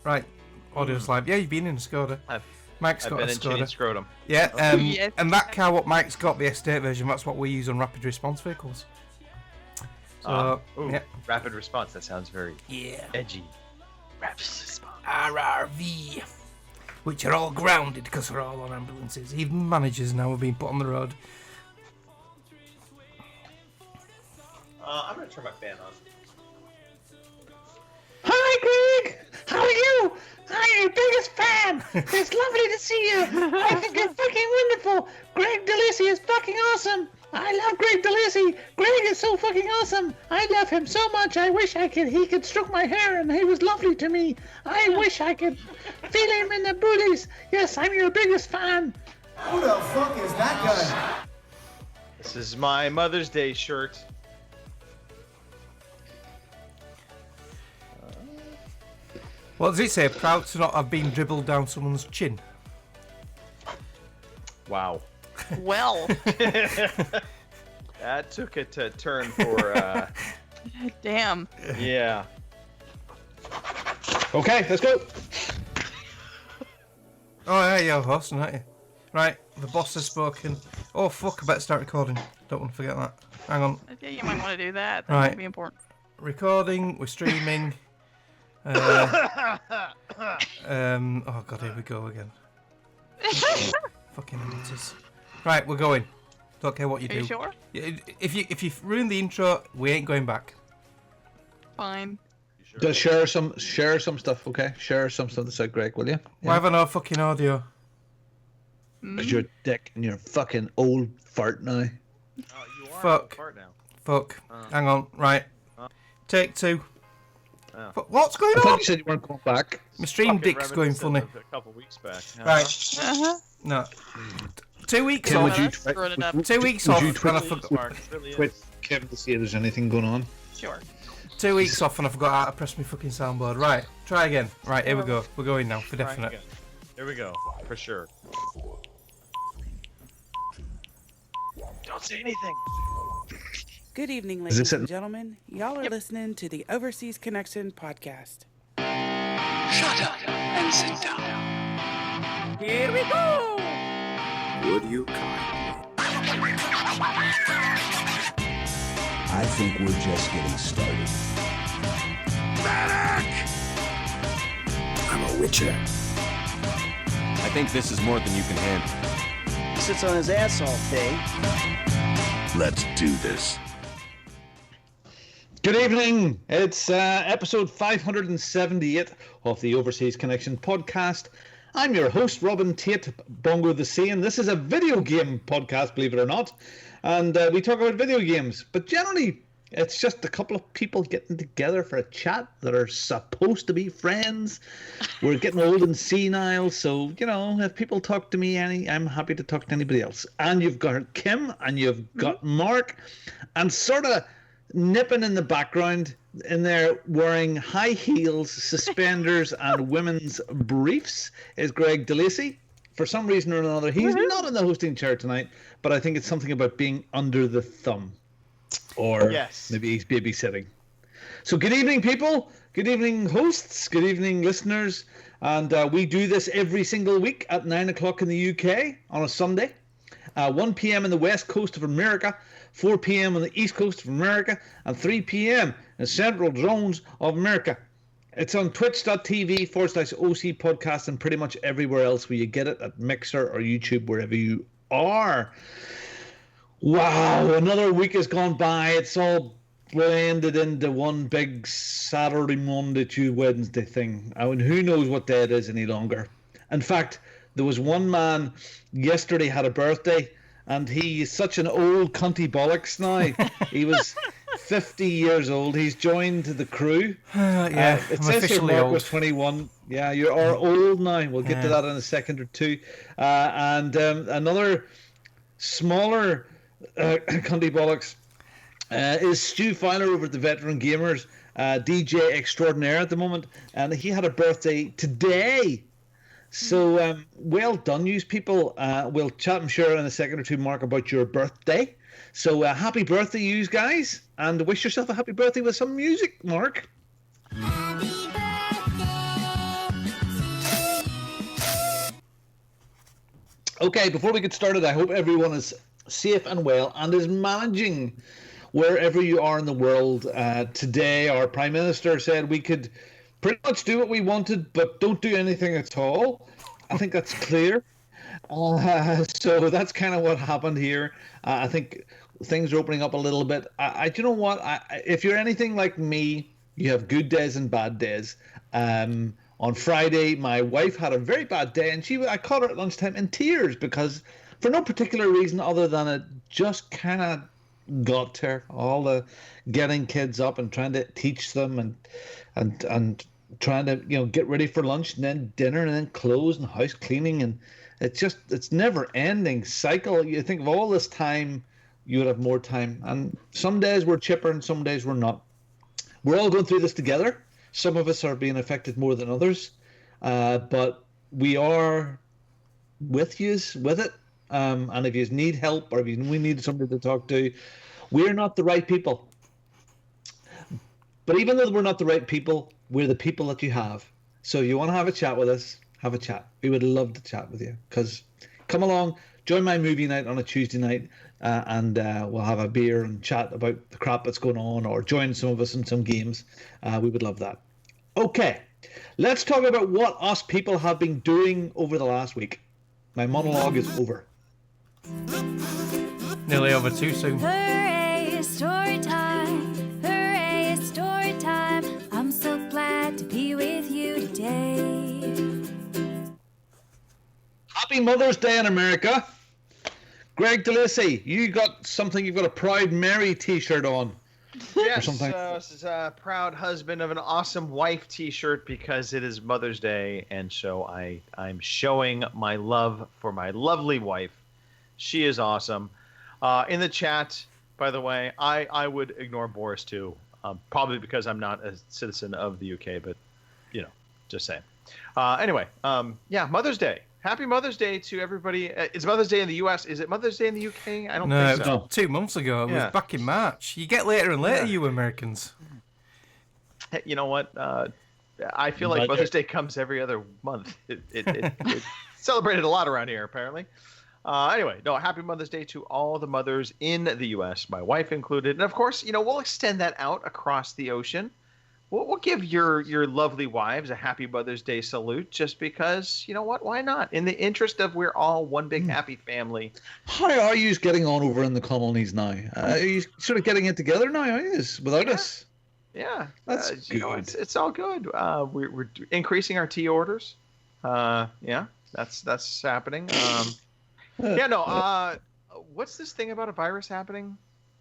Right. Audio's live. Yeah, you've been in a Skoda. Mike's got a Skoda. Scrotum. Yeah, Yes. and that car, what Mike's got, the estate version, that's what we use on rapid response vehicles. So, yeah. Rapid response. That sounds very edgy. Rapid response. RRV. Which are all grounded because we're all on ambulances. Even managers now are being put on the road. I'm gonna turn my fan on. Hi, Greg! How are you? I'm your biggest fan! It's lovely to see you! I think you're fucking wonderful! Greg DeLacy is fucking awesome! I love Greg DeLacy! Greg is so fucking awesome! I love him so much, I wish he could stroke my hair and he was lovely to me! I wish I could feel him in the booties! Yes, I'm your biggest fan! Who the fuck is that guy? This is my Mother's Day shirt. What does it say? Proud to not have been dribbled down someone's chin. Wow. Well. That took it to turn for, Damn. yeah. Okay, let's go! Oh, yeah, you're hosting, aren't you? Right, the boss has spoken. Oh, fuck, I better start recording. Don't want to forget that. Hang on. Yeah, you might want to do that. That Right. might be important. Recording, we're streaming. Oh, God, here we go again. Fucking amateurs. Right, we're going. Don't care what you Are do. you sure? If you ruin the intro, we ain't going back. Fine. Just share some stuff, okay? Share some stuff that's out, Greg, will you? Why have I no fucking audio? Because you're a dick and you're a fucking old fart now. Oh, you are Fuck. apart now. Fuck. Hang on. Right. Take two. Oh. What's going I thought on? you said you weren't going back. My stream Fucking dick's going reminiscent funny. of a couple weeks back. Right. Uh-huh. No. 2 weeks Kim, off. would you That's screwed it up. 2 weeks would off. you And I forgot. Smart. It really Quit is. Kim to see if there's anything going on. Sure. 2 weeks off and I forgot how to press my fucking soundboard. Right. Try again. Right. Here we go. We're going now for Right, definite. okay. Here we go. For sure. Don't say anything. Good evening, Is this ladies and it? gentlemen. Y'all are listening to the Overseas Connection podcast. Shut up and sit down. Here we go! Would you kindly? I think we're just getting started. Medic! I'm a witcher. I think this is more than you can handle. Sits on his ass all day. Let's do this. Good evening. It's episode 578 of the Overseas Connection podcast. I'm your host, Robin Tate, Bongo the Sane. This is a video game podcast, believe it or not. And we talk about video games. But generally, it's just a couple of people getting together for a chat that are supposed to be friends. We're getting old and senile, so, you know, if people talk to me, I'm happy to talk to anybody else. And you've got Kim, and you've got Mark, and sort of nipping in the background in there wearing high heels, suspenders, and women's briefs is Greg DeLacy. For some reason or another, he's not in the hosting chair tonight, but I think it's something about being under the thumb. Or maybe he's babysitting. So good evening, people. Good evening, hosts. Good evening, listeners. And we do this every single week at 9 o'clock in the UK on a Sunday. 1 p.m. in the west coast of America, 4 p.m. on the east coast of America, and 3 p.m. in central zones of America. It's on twitch.tv/OC podcast and pretty much everywhere else where you get it, at Mixer or YouTube, wherever you are. Wow, another week has gone by. It's all blended into one big Saturday, Monday, Tuesday, Wednesday thing. I mean, who knows what day it is any longer? In fact, there was one man yesterday had a birthday, and he is such an old cunty bollocks now. He was 50 years old. He's joined the crew. Yeah, It I'm says here officially Mark old. was 21. Yeah, you are old now. We'll get to that in a second or two. And another smaller cunty bollocks is Stu Fowler over at the Veteran Gamers, DJ extraordinaire at the moment, and he had a birthday today. So well done, you people. We'll chat, I'm sure, in a second or two, Mark, about your birthday. So happy birthday, you guys, and wish yourself a happy birthday with some music, Mark. Happy birthday Okay, before we get started, I hope everyone is safe and well and is managing wherever you are in the world. Today, our Prime Minister said we could pretty much do what we wanted, but don't do anything at all. I think that's clear. So that's kind of what happened here. I think things are opening up a little bit. Do you know what? If you're anything like me, you have good days and bad days. On Friday, my wife had a very bad day, and I caught her at lunchtime in tears because, for no particular reason other than it just kind of got to her. All the getting kids up and trying to teach them and trying to get ready for lunch and then dinner and then clothes and house cleaning, and it's never ending cycle. You think of all this time, you would have more time, and some days we're chipper and some days we're not. We're all going through this together. Some of us are being affected more than others, but we are with it. And if you need help or if we need somebody to talk to, we're not the right people. But even though we're not the right people, we're the people that you have. So if you want to have a chat with us, have a chat. We would love to chat with you. Because come along, join my movie night on a Tuesday night, and we'll have a beer and chat about the crap that's going on, or join some of us in some games. We would love that. Okay, let's talk about what us people have been doing over the last week. My monologue is over. Nearly over too soon. Hooray, it's story time. Hooray, it's story time. I'm so glad to be with you today. Happy Mother's Day in America. Greg DeLacy, you've got a Proud Mary t-shirt on. Yes, something. This is a proud husband of an awesome wife t-shirt because it is Mother's Day, and so I'm showing my love for my lovely wife. She is awesome. In the chat, by the way, I would ignore Boris too, probably because I'm not a citizen of the UK, but just saying. Anyway, Mother's Day. Happy Mother's Day to everybody. It's Mother's Day in the US. Is it Mother's Day in the UK? I don't think so. No, 2 months ago. It was back in March. You get later and later, you Americans. You know what? I feel like Mother's Day comes every other month. It's celebrated a lot around here, apparently. Anyway, happy Mother's Day to all the mothers in the U.S., my wife included. And, of course, we'll extend that out across the ocean. We'll give your lovely wives a happy Mother's Day salute just because, you know what, why not? In the interest of we're all one big happy family. How are you getting on over in the colonies now? Are you sort of getting it together now, are you, without us? Yeah. That's good. It's all good. We're increasing our tea orders. That's happening. What's this thing about a virus happening?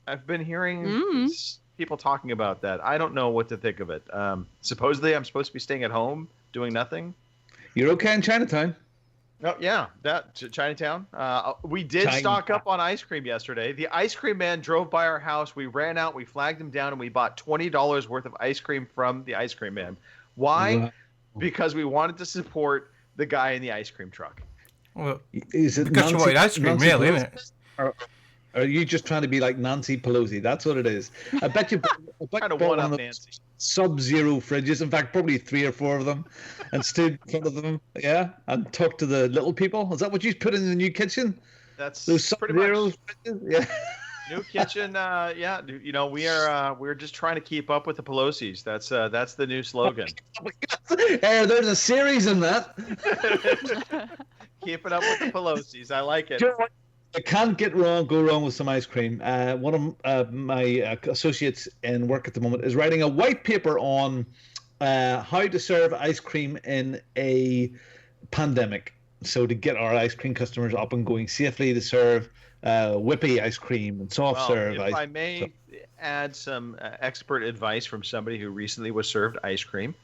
I've been hearing people talking about that. I don't know what to think of it. Supposedly I'm supposed to be staying at home doing nothing. You're okay in Chinatown? Oh, yeah. Chinatown. We did stock up on ice cream yesterday. The ice cream man drove by our house. We ran out, we flagged him down, and we bought $20 worth of ice cream from the ice cream man. Why? Wow. Because we wanted to support the guy in the ice cream truck. Well, is it because you wanted ice cream, Nancy really, Pelosi? isn't it? Or are you just trying to be like Nancy Pelosi? That's what it is. I bet you Kind of bought one up one of Nancy. those Sub-Zero fridges. In fact, probably 3 or 4 of them, and stood in front of them, and talked to the little people. Is that what you put in the new kitchen? That's Those pretty Sub-Zero much. fridges? Yeah. New kitchen, we're just trying to keep up with the Pelosi's. That's the new slogan. Hey, there's a series in that. Keeping up with the Pelosi's. I like it. You know what? You can't go wrong with some ice cream. One of my associates in work at the moment is writing a white paper on how to serve ice cream in a pandemic. So to get our ice cream customers up and going safely, to serve whippy ice cream and soft serve. If I may add some expert advice from somebody who recently was served ice cream,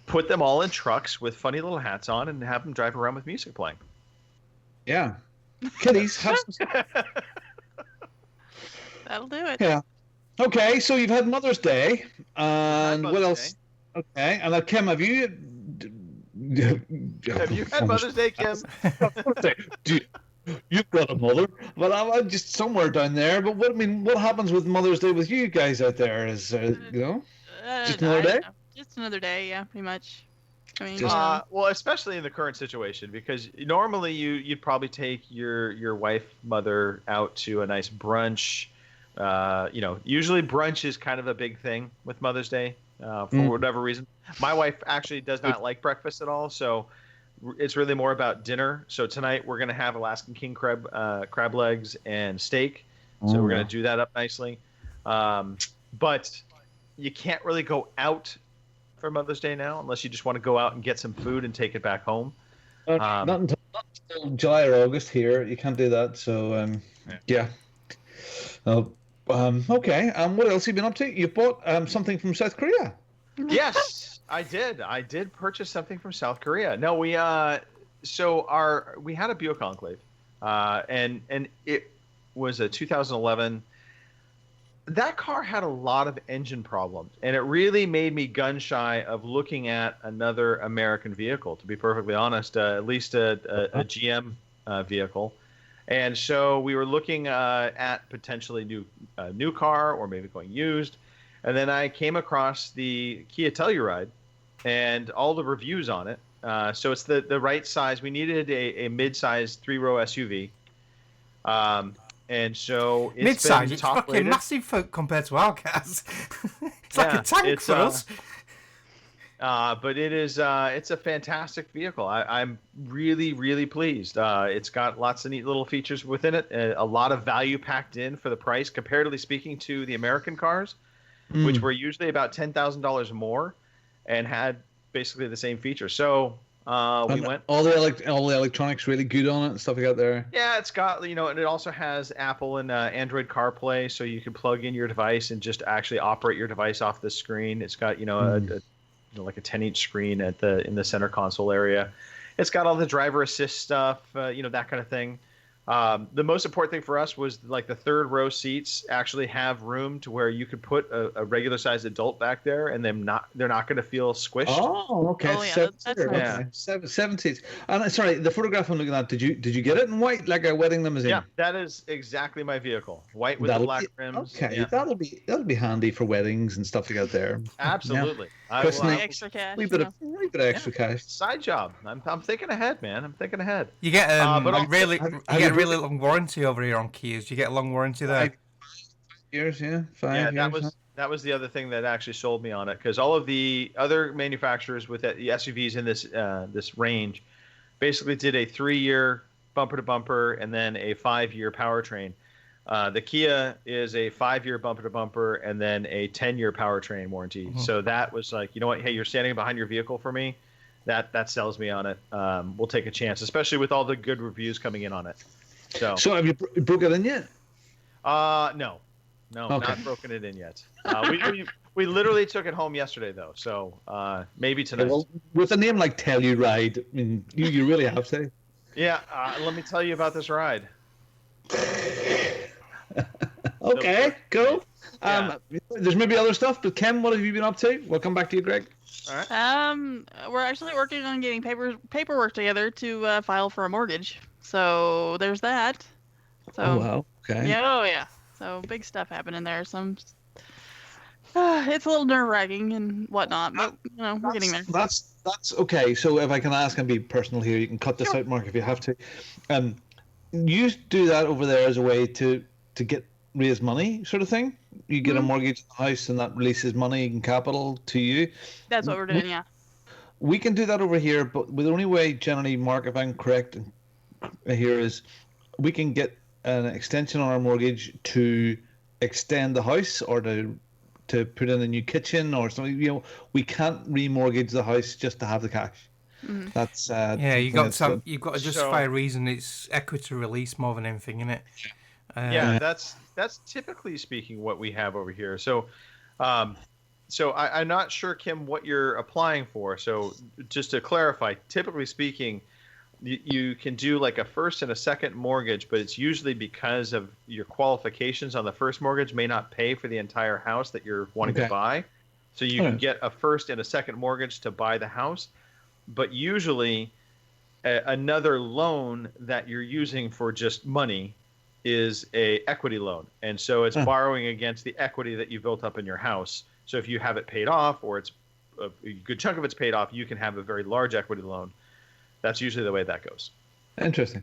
put them all in trucks with funny little hats on and have them drive around with music playing. Yeah. Kiddies, have some. That'll do it. Yeah. Okay, so you've had Mother's Day, and what else? Okay, and Kim, have you? Have you had Mother's Day, Kim? You've got a mother, but I'm just somewhere down there. But what happens with Mother's Day with you guys out there? Is just another day? Just another day, yeah, pretty much. I mean, Just- Well, especially in the current situation, because normally you'd probably take your wife, mother out to a nice brunch. Usually brunch is kind of a big thing with Mother's Day for whatever reason. My wife actually does not like breakfast at all, so it's really more about dinner. So tonight we're gonna have Alaskan king crab legs and steak. So we're gonna do that up nicely. But you can't really go out for Mother's Day now unless you just want to go out and get some food and take it back home. Not until July or August here. You can't do that. So yeah. Okay. What else have you been up to? You bought something from South Korea. Yes, I did. I did purchase something from South Korea. No, we had a Buick Enclave, and it was a 2011. That car had a lot of engine problems, and it really made me gun shy of looking at another American vehicle. To be perfectly honest, at least a GM vehicle. And so we were looking at potentially new car or maybe going used. And then I came across the Kia Telluride and all the reviews on it. So it's the right size. We needed a mid-size 3-row SUV. And so it's Mid-size, been it's top fucking rated. massive compared to our cars. It's like Yeah, a tank it's, for us. But it's a fantastic vehicle. I'm really, really pleased. It's got lots of neat little features within it. A lot of value packed in for the price, comparatively speaking to the American cars, which were usually about $10,000 more, and had basically the same features. So we went. All the electronics really good on it and stuff like that there. Yeah, it's got, and it also has Apple and Android CarPlay, so you can plug in your device and just actually operate your device off the screen. It's got, like a 10-inch screen in the center console area. It's got all the driver assist stuff, that kind of thing. The most important thing for us was like the third row seats actually have room to where you could put a regular sized adult back there, and they're not going to feel squished. Oh, okay. Oh, yeah, that's nice. Okay. Seven seats. And sorry, the photograph I'm looking at. Did you get it in white like a wedding limousine? Yeah, that is exactly my vehicle. White with the black rims. Okay, Yeah. that'll be handy for weddings and stuff like that there. Absolutely. I Personally- will, Like extra cash. A wee bit of extra cash. side job. I'm thinking ahead, man. I'm thinking ahead. You get but a also- really have you really long warranty over here on Kias. You get a long warranty there. 5 years, yeah. 5 Yeah, years. that was the other thing that actually sold me on it, because all of the other manufacturers with the SUVs in this range basically did a 3-year bumper to bumper and then a 5-year powertrain. The Kia is a 5-year bumper to bumper and then a 10-year powertrain warranty. So that was like, you know what? Hey, you're standing behind your vehicle for me. That sells me on it. We'll take a chance, especially with all the good reviews coming in on it. So have you broke it in yet? No, Okay. not broken it in yet. We literally took it home yesterday though, so maybe tonight. Well, with a name like Telluride, I mean, you really have to. Yeah, let me tell you about this ride. Okay, cool. Yeah. There's maybe other stuff, but Kim, what have you been up to? We'll come back to you, Greg. We're actually working on getting paperwork together to file for a mortgage. So there's that. So Oh wow. Okay. yeah. So big stuff happening there. It's a little nerve-wracking and whatnot, but we're getting there. That's okay. So if I can ask and be personal here, you can cut this out, Mark, if you have to. You do that over there as a way to raise money, sort of thing. You get a mortgage on the house, and that releases money and capital to you. That's what we're doing, yeah. We can do that over here, but the only way, generally, Mark, if I'm correct here, is we can get an extension on our mortgage to extend the house or to put in a new kitchen or something. We can't remortgage the house just to have the cash. Mm-hmm. That's You've got to justify a reason. It's equity release more than anything, isn't it? Yeah, that's typically speaking what we have over here. So, I'm not sure, Kim, what you're applying for. So, just to clarify, typically speaking, you can do like a first and a second mortgage, but it's usually because of your qualifications on the first mortgage may not pay for the entire house that you're wanting to buy. So you can get a first and a second mortgage to buy the house, but usually another loan that you're using for just money is a equity loan, and so it's borrowing against the equity that you built up in your house. So if you have it paid off or it's a good chunk of it's paid off, you can have a very large equity loan. That's usually the way that goes. Interesting.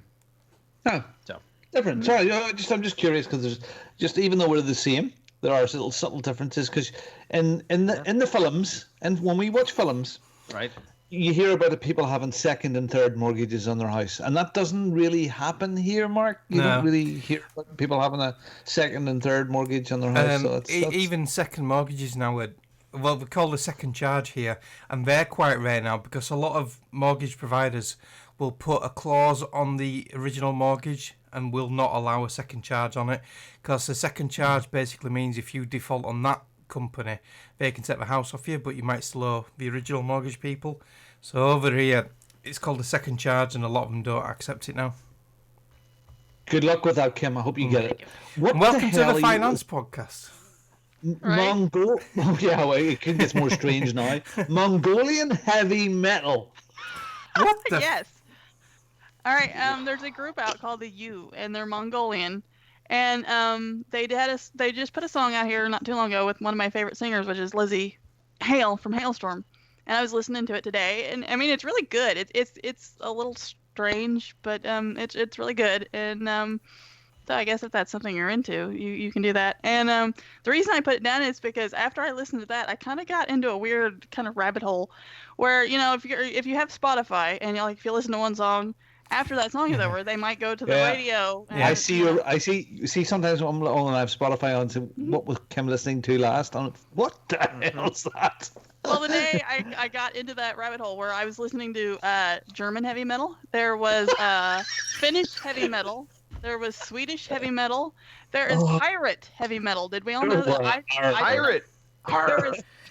Oh, So different. Sorry, I'm just curious because there's just, even though we're the same, there are little subtle differences. Because in the films, and when we watch films, right. you hear about the people having second and third mortgages on their house, and that doesn't really happen here, Mark. You don't really hear about people having a second and third mortgage on their house. So that's... Even second mortgages now are, well, we call the second charge here, and they're quite rare now because a lot of mortgage providers will put a clause on the original mortgage and will not allow a second charge on it, because the second charge basically means if you default on that company, they can take the house off you, but you might still owe the original mortgage people. So over here, it's called a second charge, and a lot of them don't accept it now. Good luck with that, Kim. I hope you get it. Welcome to the finance podcast. Right. Oh yeah, well, it gets more strange now. Mongolian heavy metal. What the? Yes. All right. There's a group out called the U, and they're Mongolian, and they just put a song out here not too long ago with one of my favorite singers, which is Lizzie Hale from Hailstorm, and I was listening to it today, and I mean it's really good. It's a little strange, but it's really good, and so I guess if that's something you're into, you can do that. And the reason I put it down is because after I listened to that, I kind of got into a weird kind of rabbit hole, where if you have Spotify and if you listen to one song, after that song is over, they might go to the radio. And, I see. Sometimes when I have Spotify on, so what was Kim listening to last? What the hell's that? Well, the day I got into that rabbit hole where I was listening to German heavy metal, there was Finnish heavy metal. There was Swedish heavy metal. There is pirate heavy metal. Did we all know that? Pirate.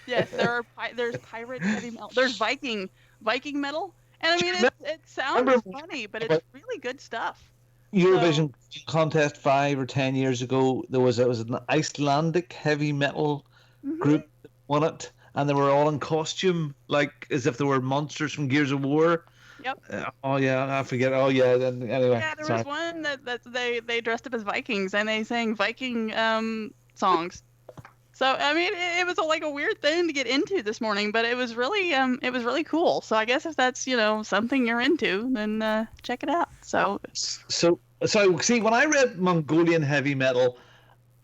There's pirate heavy metal. There's Viking metal. And I mean, it sounds funny, but it's really good stuff. Eurovision contest 5 or 10 years ago, it was an Icelandic heavy metal group that won it, and they were all in costume, like as if they were monsters from Gears of War. Yep. I forget. Then anyway. Yeah, there was one that they dressed up as Vikings and they sang Viking songs. So I mean, it was like a weird thing to get into this morning, but it was really cool. So I guess if that's something you're into, then check it out. So see, when I read Mongolian heavy metal,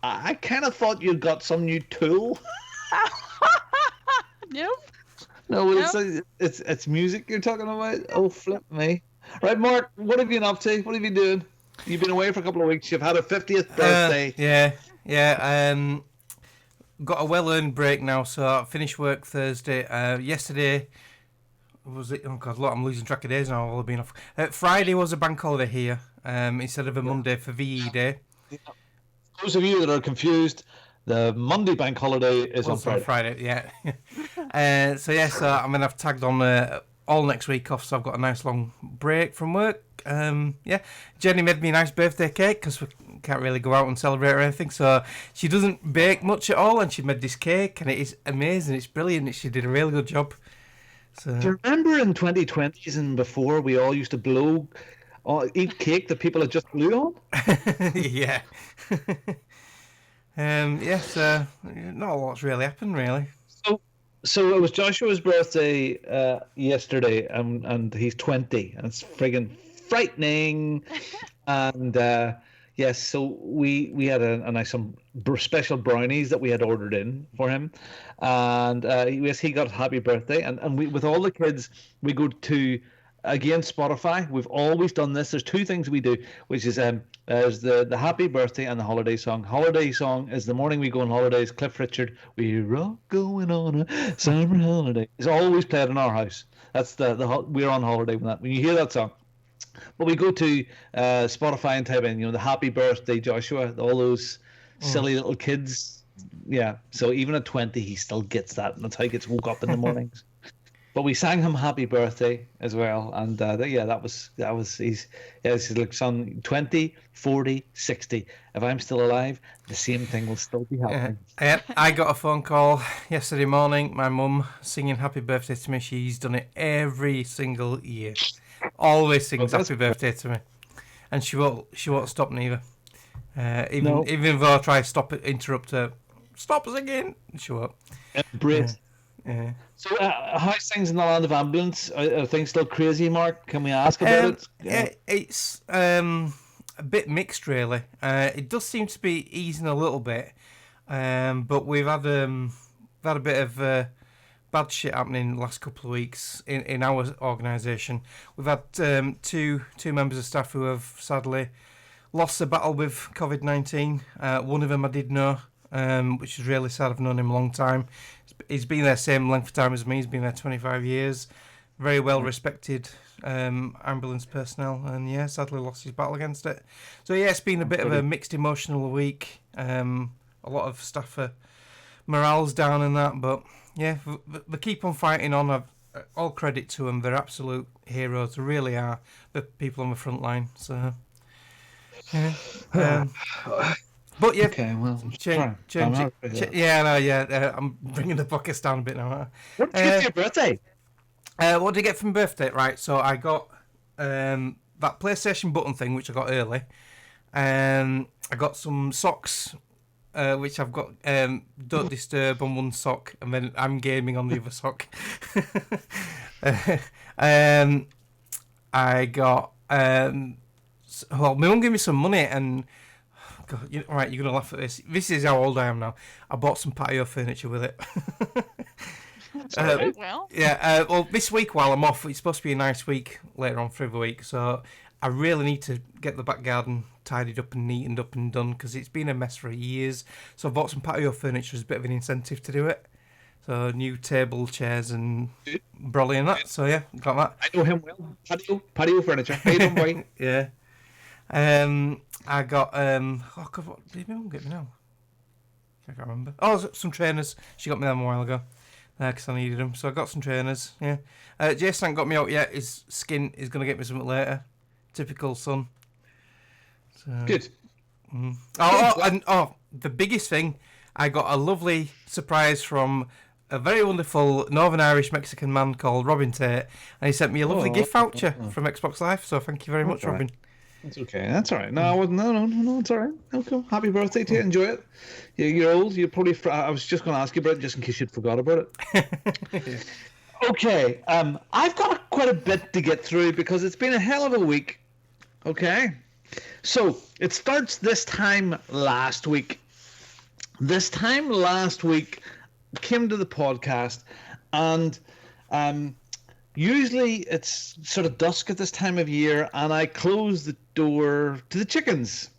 I kind of thought you'd got some new tool. Nope. No, it's music you're talking about. Oh, flip me! Right, Mark, what have you been up to? What have you been doing? You've been away for a couple of weeks. You've had a 50th birthday. Yeah. Got a well-earned break now, so I finished work Thursday. Yesterday was it? Oh God, I'm losing track of days now. I've all been off. Friday was a bank holiday here, instead of a Monday for VE Day. Those of you that are confused, the Monday bank holiday is on Friday. Yeah. I mean, I've tagged on all next week off, so I've got a nice long break from work. Jenny made me a nice birthday cake because we can't really go out and celebrate or anything, so she doesn't bake much at all, and she made this cake, and it is amazing. It's brilliant. She did a really good job. So. Do you remember in 2020s and before we all used to eat cake that people had just blew on? Yeah. Not a lot's really happened, really. So it was Joshua's birthday yesterday, and he's 20, and it's friggin' frightening. And yes, so we had a nice some special brownies that we had ordered in for him, and he got happy birthday, and we, with all the kids, we go to again Spotify. We've always done this. There's two things we do, which is there's the happy birthday and the holiday song. Holiday song is The Morning We Go on Holidays. Cliff Richard, we're all going on a summer holiday. It's always played in our house. That's we're on holiday when you hear that song. But we go to Spotify and type in, the happy birthday Joshua, all those silly little kids. Yeah. So even at 20, he still gets that, and that's how he gets woke up in the mornings. But we sang him happy birthday as well, and that was he's like, son, 20, 40, 60. If I'm still alive, the same thing will still be happening. I got a phone call yesterday morning. My mum singing happy birthday to me. She's done it every single year. Always sings happy birthday to me, and she won't stop neither. Even though I try to interrupt her, stop singing, she won't. Yeah. So, how's things in the land of ambulance? Are things still crazy, Mark? Can we ask about it? Yeah. It's a bit mixed, really. It does seem to be easing a little bit, but we've had a bit of bad shit happening the last couple of weeks in our organisation. We've had two members of staff who have sadly lost the battle with COVID-19. One of them I did know, which is really sad. I've known him a long time. He's been there same length of time as me. He's been there 25 years. Very well respected ambulance personnel, and yeah, sadly lost his battle against it. So yeah, it's been a bit of a mixed emotional week. A lot of staff morale's down and that, but yeah, they keep on fighting on. I've all credit to them. They're absolute heroes. They really are. The people on the front line. So yeah. But yeah, Okay, well, change I'm bringing the podcast down a bit now. What did you get for your birthday? What did I get from birthday? Right, so I got that PlayStation button thing, which I got early. I got some socks, which I've got Don't Disturb on one sock, and then I'm gaming on the other sock. I got my mum gave me some money, and God, right, you're gonna laugh at this. This is how old I am now. I bought some patio furniture with it. Well, Yeah, well, this week while I'm off, it's supposed to be a nice week later on through the week, so I really need to get the back garden tidied up and neatened up and done, because it's been a mess for years. So I bought some patio furniture as a bit of an incentive to do it. So new table, chairs and brolly and that. So yeah, got that. I know him well. Patio furniture. How you doing, boy? Yeah. I got oh God, what did my mum get me now? I can't remember. Oh, some trainers. She got me them a while ago. Because I needed them. So I got some trainers, yeah. Jason ain't got me out yet. His skin is going to get me something later. Typical son. So, Good. The biggest thing, I got a lovely surprise from a very wonderful Northern Irish Mexican man called Robin Tate, and he sent me a lovely gift voucher from Xbox Live, so thank you very much, Robin. That's okay. That's all right. No, I wasn't. No. It's all right. Okay. Happy birthday to you. Enjoy it. You're old. You're probably. I was just going to ask you about it just in case you'd forgot about it. Okay. I've got quite a bit to get through because it's been a hell of a week. Okay. So it starts this time last week. This time last week, I came to the podcast, and usually it's sort of dusk at this time of year, and I close the door to the chickens.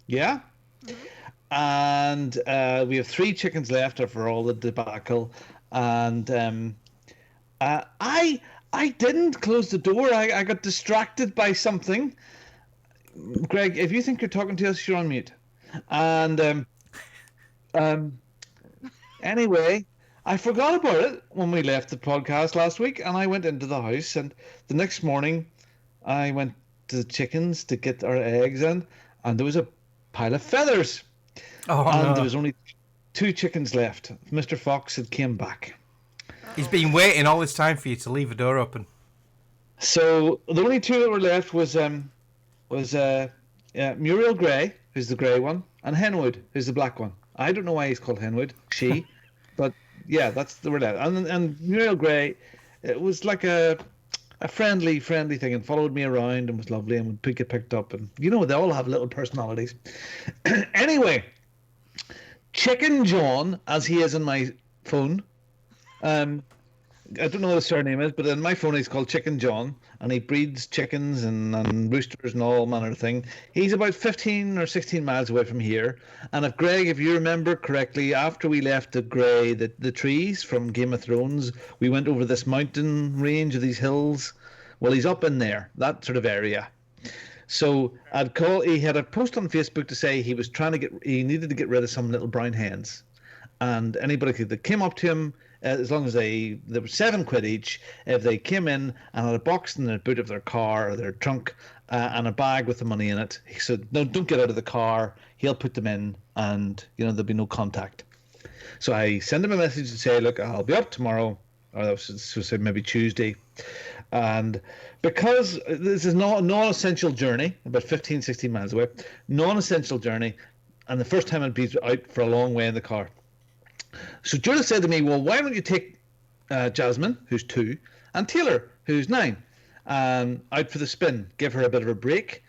Yeah? And we have 3 chickens left after all the debacle. And I didn't close the door. I got distracted by something. Greg, if you think you're talking to us, you're on mute. And anyway, I forgot about it when we left the podcast last week, and I went into the house, and the next morning I went to the chickens to get our eggs in, and there was a pile of feathers. There was only 2 chickens left. Mr. Fox had came back. He's been waiting all this time for you to leave the door open. So the only 2 that were left was Muriel Grey, who's the grey one, and Henwood, who's the black one. I don't know why he's called Henwood. She, but yeah, that's the word. And Muriel Grey, it was like a friendly thing, and followed me around and was lovely and would get picked up, and they all have little personalities. Anyway, Chicken John, as he is in my phone, I don't know what his surname is, but in my phone he's called Chicken John, and he breeds chickens and roosters and all manner of thing. He's about 15 or 16 miles away from here. And if you remember correctly, after we left the trees from Game of Thrones, we went over this mountain range of these hills. Well, he's up in there, that sort of area. So he had a post on Facebook to say he needed to get rid of some little brown hens. And anybody that came up to him, as long as there were £7 each, if they came in and had a box in the boot of their car or their trunk and a bag with the money in it, he said, no, don't get out of the car. He'll put them in, and there'll be no contact. So I sent him a message to say, look, I'll be up tomorrow, or that was maybe Tuesday. And because this is not a non-essential journey, about 15, 16 miles away, non-essential journey, and the first time I'd be out for a long way in the car. So Judith said to me, well, why don't you take Jasmine, who's 2, and Taylor, who's 9, out for the spin, give her a bit of a break.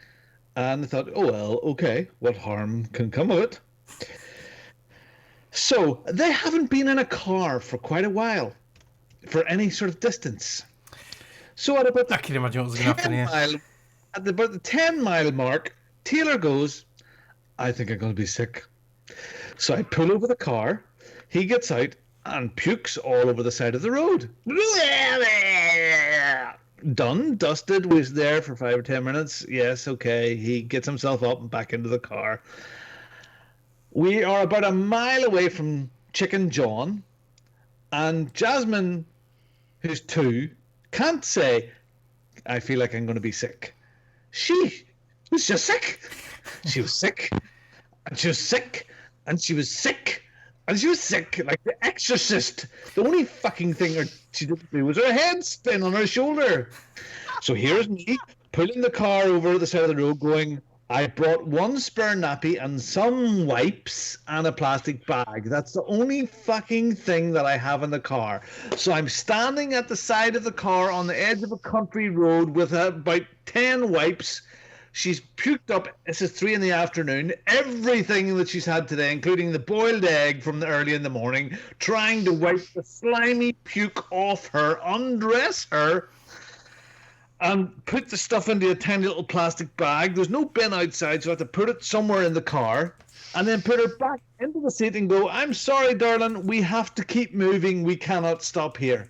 And I thought, oh, well, okay, what harm can come of it? So they haven't been in a car for quite a while, for any sort of distance. So at about I can imagine what was going to happen here. At about the 10-mile mark, Taylor goes, I think I'm going to be sick. So I pull over the car. He gets out and pukes all over the side of the road. Done, dusted, was there for 5 or 10 minutes. Yes, okay. He gets himself up and back into the car. We are about a mile away from Chicken John, and Jasmine, who's 2, can't say, I feel like I'm going to be sick. She was just sick. She was sick, and she was sick, and she was sick, and she was sick, like the Exorcist. The only fucking thing she didn't do was her head spin on her shoulder. So here's me pulling the car over the side of the road going, I brought 1 spare nappy and some wipes and a plastic bag. That's the only fucking thing that I have in the car. So I'm standing at the side of the car on the edge of a country road with about 10 wipes. She's puked up. This is 3 p.m. Everything that she's had today, including the boiled egg from the early in the morning, trying to wipe the slimy puke off her, undress her, and put the stuff into a tiny little plastic bag. There's no bin outside, so I have to put it somewhere in the car, and then put her back into the seat and go, I'm sorry, darling, we have to keep moving. We cannot stop here.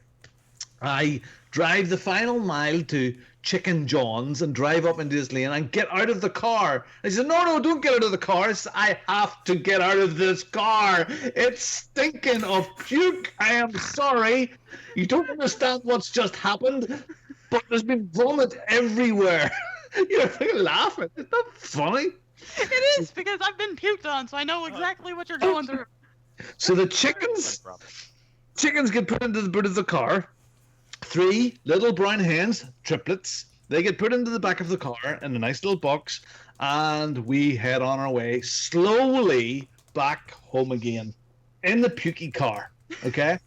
I drive the final mile to Chicken John's and drive up into this lane and get out of the car. I said, no, don't get out of the car. I have to get out of this car. It's stinking of puke. I am sorry. You don't understand what's just happened, but there's been vomit everywhere. You're laughing. It's not funny. It is, because I've been puked on, so I know exactly what you're going through. So the chickens get put into the boot of the car. 3 little brown hens, triplets, they get put into the back of the car in a nice little box, and we head on our way slowly back home again in the pukey car, okay?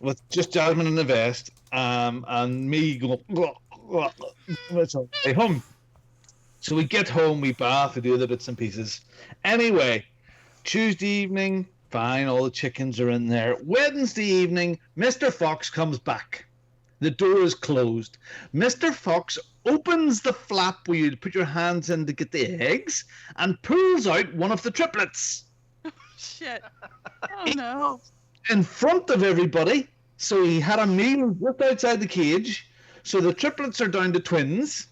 With just Jasmine in the vest, and me going, it's all the way home. So we get home, we bath, we do the bits and pieces. Anyway, Tuesday evening, fine, all the chickens are in there. Wednesday evening, Mr. Fox comes back. The door is closed. Mr. Fox opens the flap where you put your hands in to get the eggs and pulls out one of the triplets. Shit. Oh, no. In front of everybody. So he had a meal just outside the cage. So the triplets are down to twins.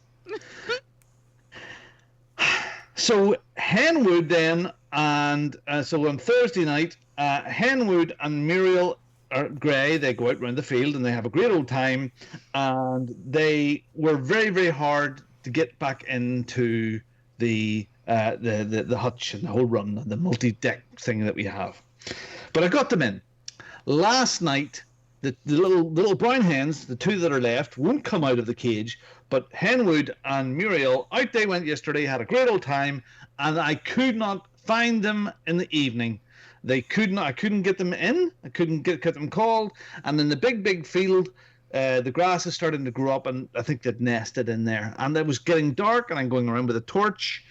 So Henwood then, and so on Thursday night, Henwood and Muriel Gray, they go out around the field and they have a great old time, and they were very, very hard to get back into the hutch and the whole run, the multi-deck thing that we have. But I got them in. Last night, the little brown hens, the 2 that are left, won't come out of the cage, but Henwood and Muriel, out they went yesterday, had a great old time, and I could not find them in the evening. I couldn't get them in. I couldn't get them called. And in the big field, the grass is starting to grow up, and I think they'd nested in there. And it was getting dark, and I'm going around with a torch.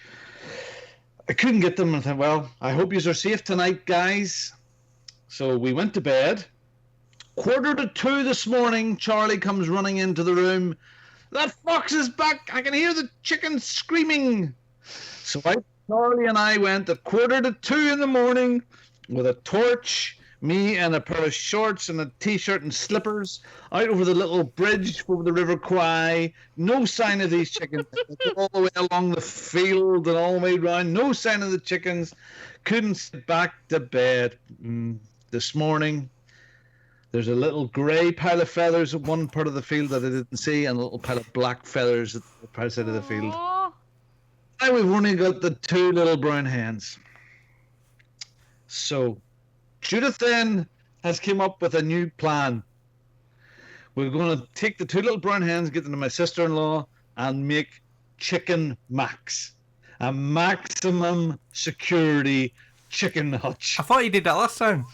I couldn't get them. And I thought, well, I hope you are safe tonight, guys. So we went to bed. 1:45 this morning, Charlie comes running into the room. That fox is back. I can hear the chickens screaming. So Charlie and I went at 1:45 in the morning with a torch, me and a pair of shorts and a t-shirt and slippers, out over the little bridge over the River Kwai. No sign of these chickens. All the way along the field and all the way around. No sign of the chickens. Couldn't sit back to bed. This morning, there's a little grey pile of feathers at one part of the field that I didn't see, and a little pile of black feathers at the other side of the field. Now we've only got the 2 little brown hens. So Judith then has come up with a new plan. We're going to take the 2 little brown hens, get them to my sister-in-law, and make Chicken Max, a maximum security chicken hutch. I thought you did that last time.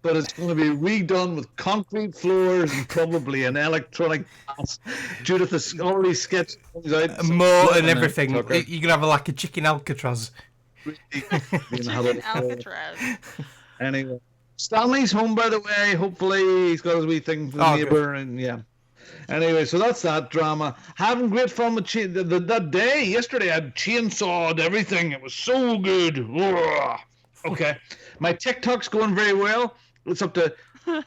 but it's going to be redone with concrete floors and probably an electronic bass. Judith has already sketched things out. More and everything. You're going to have like a chicken Alcatraz. Chicken Alcatraz. Anyway, Stanley's home, by the way. Hopefully, he's got his wee thing for the neighbour, and yeah. Anyway, so that's that drama. Having great fun with that day. Yesterday, I chainsawed everything. It was so good. Okay, my TikTok's going very well. It's up to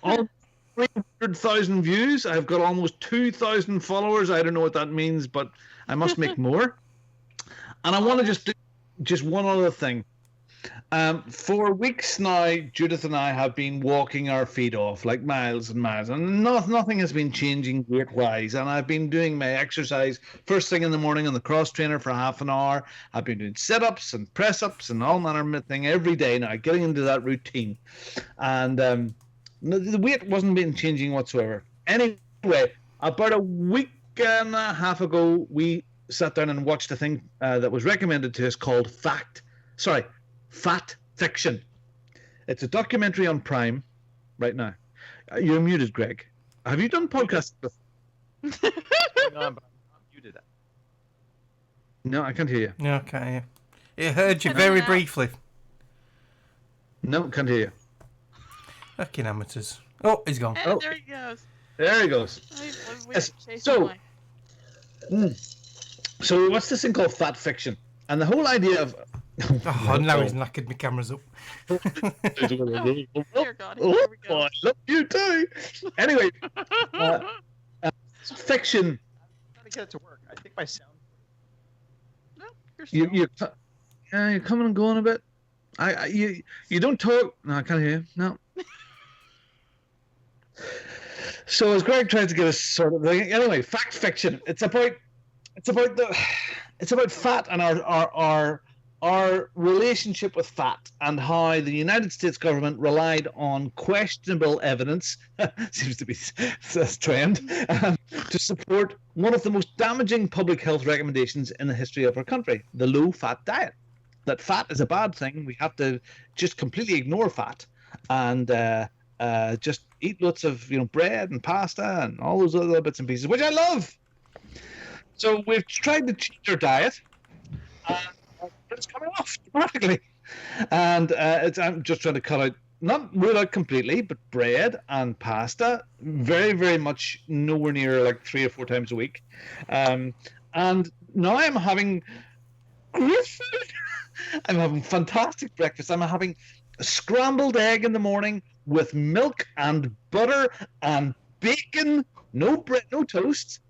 all 300,000 views. I've got almost 2,000 followers. I don't know what that means, but I must make more. And I want to just do just one other thing. For weeks now, Judith and I have been walking our feet off like miles and miles, and nothing has been changing weight-wise. And I've been doing my exercise first thing in the morning on the cross trainer for half an hour. I've been doing sit-ups and press-ups and all manner of thing every day now, getting into that routine. And the weight wasn't been changing whatsoever. Anyway, about a week and a half ago, we sat down and watched a thing that was recommended to us called Fat Fiction. It's a documentary on Prime right now. You're muted, Greg. Have you done podcasts before? No, you did that. No, I can't hear you. No, I can't hear. It heard you very briefly. No, can't hear you. Fucking amateurs. Oh, he's gone. And there he goes. There he goes. Yes. So what's this thing called Fat Fiction? And the whole idea of... Oh, now he's knackered my cameras up. Dear God, Oh, here we go. I love you too. Anyway, fiction. I'm trying to get it to work. I think my sound. No, you're still... You're coming and going a bit. You don't talk. No, I can't hear you. No. So as Greg tries to get us sort of anyway, Fact Fiction. It's about fat and our relationship with fat and how the United States government relied on questionable evidence, seems to be this trend, to support one of the most damaging public health recommendations in the history of our country, the low-fat diet. That fat is a bad thing. We have to just completely ignore fat and just eat lots of bread and pasta and all those other bits and pieces, which I love. So we've tried to change our diet, but it's coming off dramatically. And I'm just trying to cut out, not rule out completely, but bread and pasta, very, very much nowhere near like 3 or 4 times a week. And now I'm having great food. I'm having fantastic breakfast. I'm having a scrambled egg in the morning with milk and butter and bacon, no bread, no toast.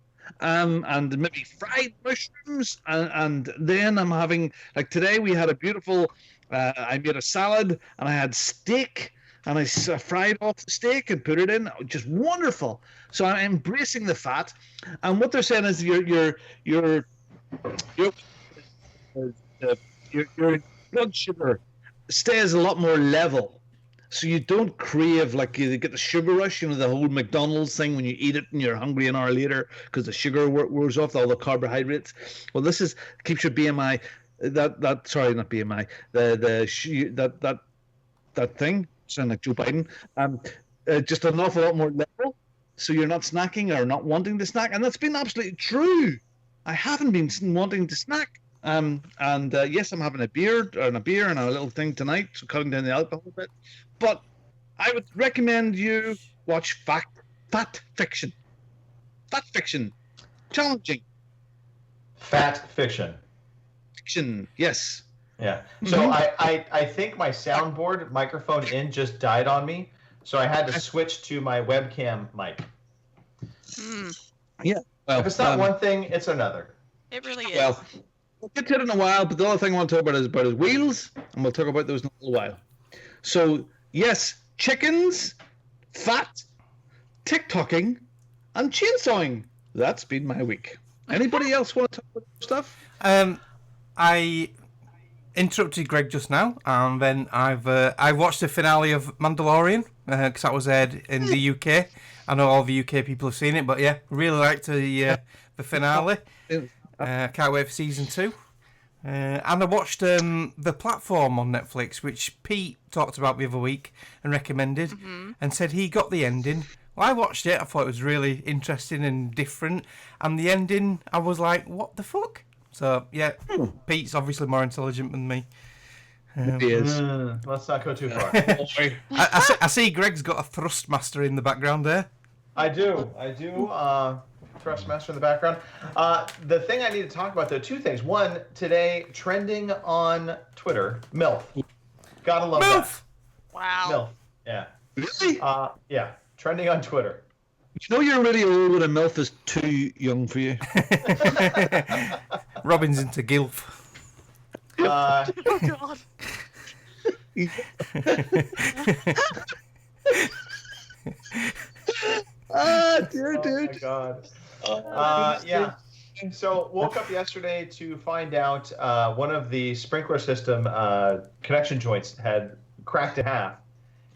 And maybe fried mushrooms, and then I'm having, like today we had a beautiful, I made a salad and I had steak and I fried off the steak and put it in, just wonderful. So I'm embracing the fat, and what they're saying is your blood sugar stays a lot more level. So you don't crave, like you get the sugar rush, the whole McDonald's thing when you eat it and you're hungry an hour later because the sugar wears off, all the carbohydrates. Well, this keeps your BMI, not BMI, that thing, sound like Joe Biden, just an awful lot more level. So you're not snacking or not wanting to snack, and that's been absolutely true. I haven't been wanting to snack. Yes, I'm having a beer and a little thing tonight, so cutting down the alcohol a bit. But I would recommend you watch Fat Fiction. Fat Fiction. Challenging. Fat Fiction. Fiction, yes. Yeah. So I think my soundboard microphone in just died on me, so I had to switch to my webcam mic. Yeah. Well, if it's not one thing, it's another. It really is. Well, we'll get to it in a while, but the other thing I want to talk about is about his wheels, and we'll talk about those in a little while. So, yes, chickens, fat, TikToking, and chainsawing. That's been my week. Anybody else want to talk about stuff? I interrupted Greg just now, and then I watched the finale of Mandalorian because that was aired in the UK. I know all the UK people have seen it, but yeah, really liked the finale. Can't wait for season 2. And I watched The Platform on Netflix, which Pete talked about the other week and recommended, and said he got the ending. Well, I watched it. I thought it was really interesting and different. And the ending, I was like, what the fuck? So, yeah, Pete's obviously more intelligent than me. He is. Let's not go too far. I see Greg's got a Thrustmaster in the background there. I do. Thrustmaster in the background. The thing I need to talk about, though, two things. One, today, trending on Twitter, MILF. Gotta love MILF! Wow. that. MILF. Yeah. Really? Yeah. Trending on Twitter. You know you're really old when a MILF is too young for you. Robin's into GILF. Oh, God. Dear dude. Oh, my God. Yeah. So woke up yesterday to find out one of the sprinkler system connection joints had cracked in half.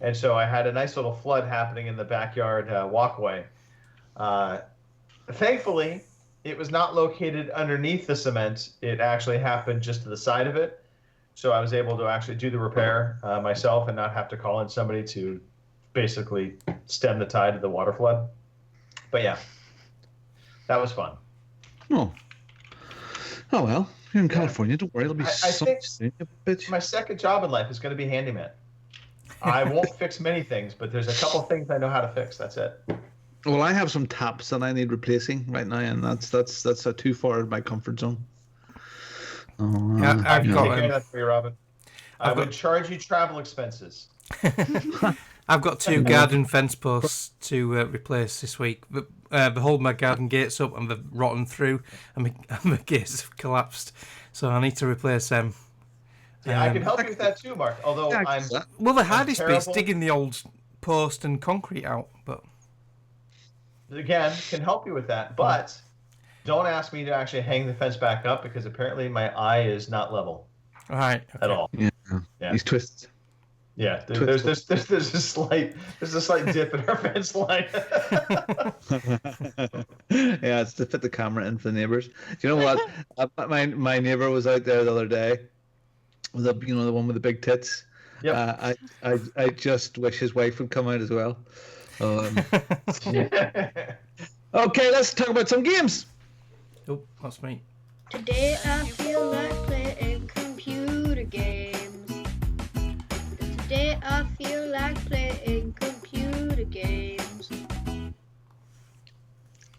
And so I had a nice little flood happening in the backyard walkway. Thankfully, it was not located underneath the cement. It actually happened just to the side of it. So I was able to actually do the repair myself and not have to call in somebody to basically stem the tide of the water flood. But yeah, that was fun. Oh well. You're in California. Don't worry. It'll be I think soon, you bitch. my second job in life is going to be handyman. I won't fix many things, but there's a couple things I know how to fix. That's it. Well, I have some taps that I need replacing right now, and that's too far in my comfort zone. Oh, Yeah, I've I can got take care of that for you, Robin. I would charge you travel expenses. I've got 2 garden fence posts to replace this week. The whole my garden gates up and they've rotten through, and my gates have collapsed. So I need to replace them. Yeah, I can help you with that too, Mark. Although Well, the hardest bit's terrible. digging the old post and concrete out, but again, can help you with that. But don't ask me to actually hang the fence back up because apparently my eye is not level all right. at all. Yeah. Yeah. He's twisted. Yeah, there's a slight dip in our fence line. Yeah, it's to fit the camera in for the neighbors. You know what? My neighbor was out there the other day. The one with the big tits. Yep. I just wish his wife would come out as well. Okay, let's talk about some games. Oh, that's me. Today I feel like playing computer games. Today I feel like playing computer games.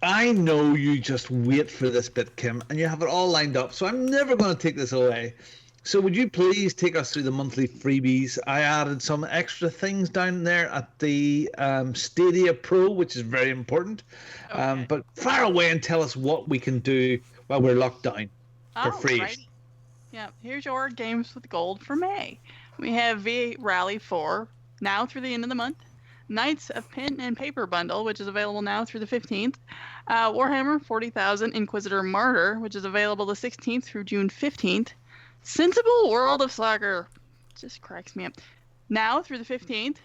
I know you just wait for this bit, Kim, and you have it all lined up, so I'm never going to take this away. So would you please take us through the monthly freebies? I added some extra things down there at the Stadia Pro, which is very important. Okay. But fire away and tell us what we can do while we're locked down for free. Alrighty. Yeah, here's your games with gold for May. We have V Rally 4 now through the end of the month. Knights of Pen and Paper bundle, which is available now through the 15th. Warhammer 40,000 Inquisitor Martyr, which is available the 16th through June 15th. Sensible World of Soccer just cracks me up. Now through the 15th.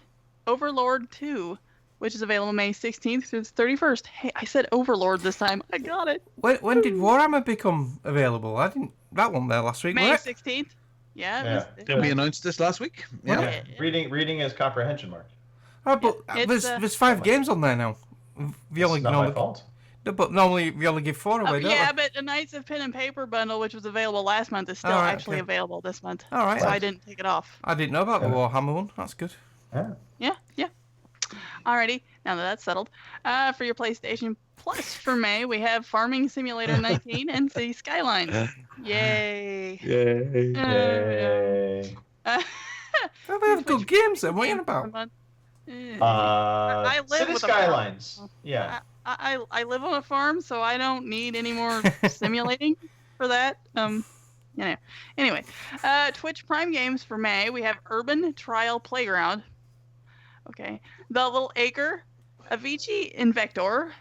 Overlord 2, which is available May 16th through the 31st. Hey, I said Overlord this time. I got it. When did Warhammer become available? I didn't. That one there last week. May wasn't it? 16th. Yeah. Yeah. It was, We announced this last week. Yeah. Yeah. Reading is comprehension, Mark. Oh, but It's, there's 5 games on there now. We only It's not my normally, fault. no, but normally we only give 4 away, don't yeah, we? but the Knights of Pen and Paper bundle, which was available last month, is still All right, actually okay. available this month. All right. So I didn't take it off. I didn't know about the Warhammer one. That's good. Yeah. Yeah. Alrighty, now that that's settled. For your PlayStation Plus for May, we have Farming Simulator 19 and City Skylines. Yay. Yay. Yay. Oh, they have good games then. What are you on about? I live City with a farm. Skylines. Yeah. I live on a farm, so I don't need any more simulating for that. Anyway, Twitch Prime games for May. We have Urban Trial Playground. Okay. The Little Acre, Avicii Invector,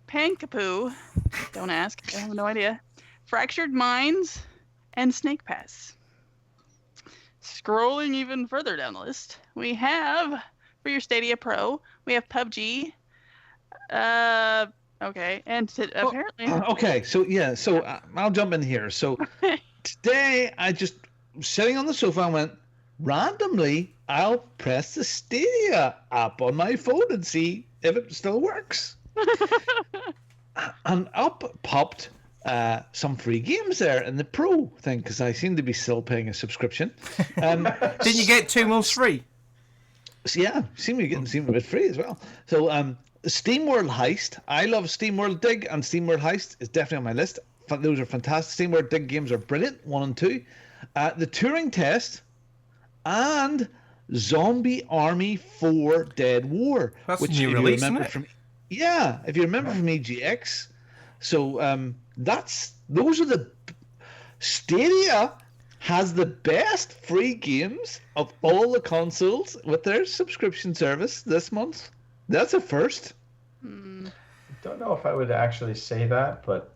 Pankapoo. Don't ask. I have no idea. Fractured Minds, and Snake Pass. Scrolling even further down the list, we have for your Stadia Pro, we have PUBG. Okay, and apparently. Okay, so I'll jump in here. So today I just sitting on the sofa and went, randomly, I'll press the Stadia app on my phone and see if it still works. And up popped some free games there in the Pro thing, because I seem to be still paying a subscription. Didn't you get 2 months free? So yeah, seem to be getting a bit free as well. So SteamWorld Heist. I love SteamWorld Dig, and SteamWorld Heist is definitely on my list. Those are fantastic. SteamWorld Dig games are brilliant, 1 and 2. The Turing Test and Zombie Army 4 Dead War. That's which a new if release, you remember isn't it? if you remember from EGX. So those are the Stadia has the best free games of all the consoles with their subscription service this month. That's a first. Don't know if I would actually say that, but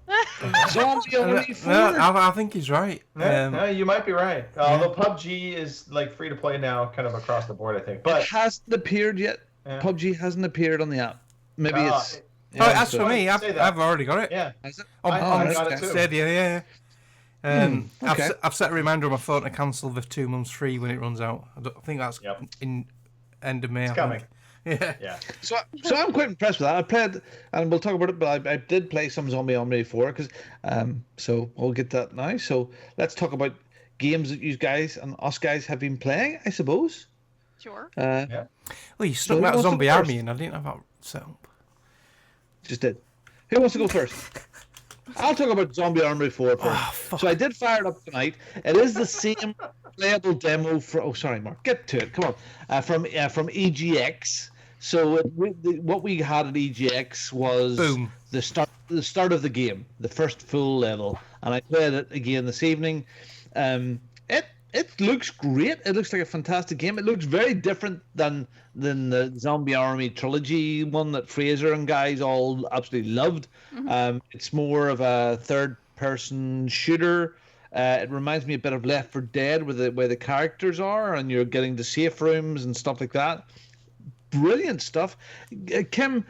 Zombie Army 4. I think he's right. no, you might be right. Although PUBG is like free to play now, kind of across the board, I think. But it hasn't appeared yet. Yeah. PUBG hasn't appeared on the app. Maybe it's. As for me, I've already got it. Yeah. Has it? I got it too. Stadia, yeah. okay. I've set a reminder on my phone to cancel the 2 months free when it runs out. I think that's in end of May. It's coming. Yeah. So I'm quite impressed with that. I played, and we'll talk about it, but I did play some Zombie Army 4, because so we'll get that now. So let's talk about games that you guys and us guys have been playing, I suppose. Sure. Yeah. Well, you stuck So that who wants to Zombie go Army first? and I didn't have that set up. Just did. Who wants to go first? I'll talk about Zombie Army 4 first. So I did fire it up tonight. It is the same playable demo for. Oh, sorry, Mark. Get to it. Come on. From EGX. So what we had at EGX was Boom. the start of the game, the first full level, and I played it again this evening. It looks great. It looks like a fantastic game. It looks very different than the Zombie Army trilogy one that Fraser and guys all absolutely loved. It's more of a third-person shooter. It reminds me a bit of Left 4 Dead, where the characters are, and you're getting to safe rooms and stuff like that. Brilliant stuff. Kim,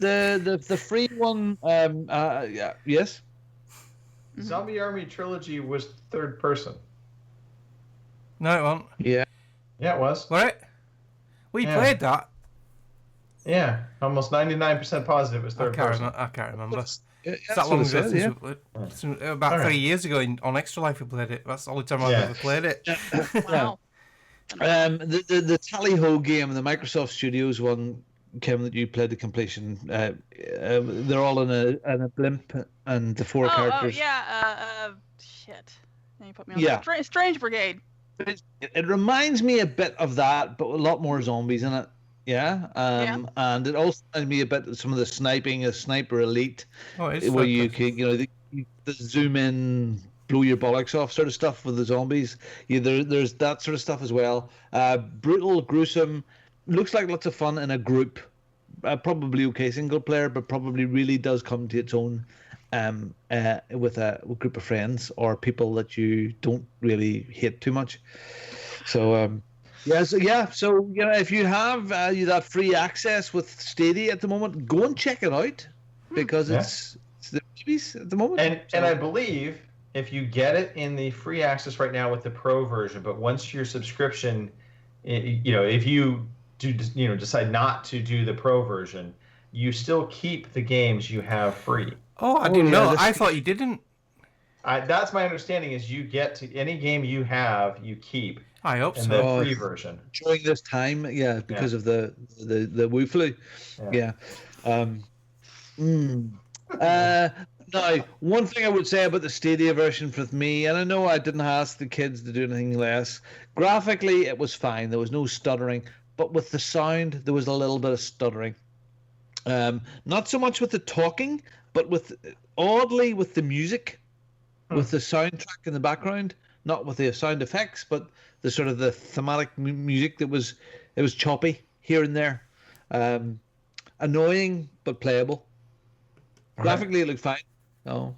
the free one, yes? Zombie Army trilogy was third person. No, it won't. Yeah. Yeah, it was. What? We played that. Yeah, almost 99% positive it was third person. I can't remember. Yeah, It's that long ago said, since we played. About 3 years ago on Extra Life we played it. That's the only time I've ever played it. Wow. The Tally-Ho game, the Microsoft Studios one, Kim, that you played the completion. They're all in a blimp, and the four characters. Oh yeah. Shit. Now you put me on. Yeah. Strange Brigade. It reminds me a bit of that, but a lot more zombies in it. Yeah. And it also reminds me a bit of some of the sniping, a Sniper Elite, where you can, the zoom in, blow your bollocks off sort of stuff with the zombies. There's that sort of stuff as well. Brutal, gruesome, looks like lots of fun in a group. Probably okay single player, but probably really does come to its own with a group of friends or people that you don't really hate too much. So so if you have that free access with Stadia at the moment, go and check it out, because it's the babies at the moment. And I believe if you get it in the free access right now with the Pro version, but once your subscription, if you do decide not to do the Pro version, you still keep the games you have free. Oh, I didn't know. I thought you didn't. That's my understanding. Is you get to any game you have, you keep. I hope in so. the free version during this time, because of the Wu flu. Now, one thing I would say about the Stadia version for me, and I know I didn't ask the kids to do anything less. Graphically, it was fine. There was no stuttering, but with the sound, there was a little bit of stuttering. Not so much with the talking, but oddly with the music, with the soundtrack in the background, not with the sound effects, but the sort of the thematic music it was choppy here and there. Annoying, but playable. Graphically, it looked fine. Oh,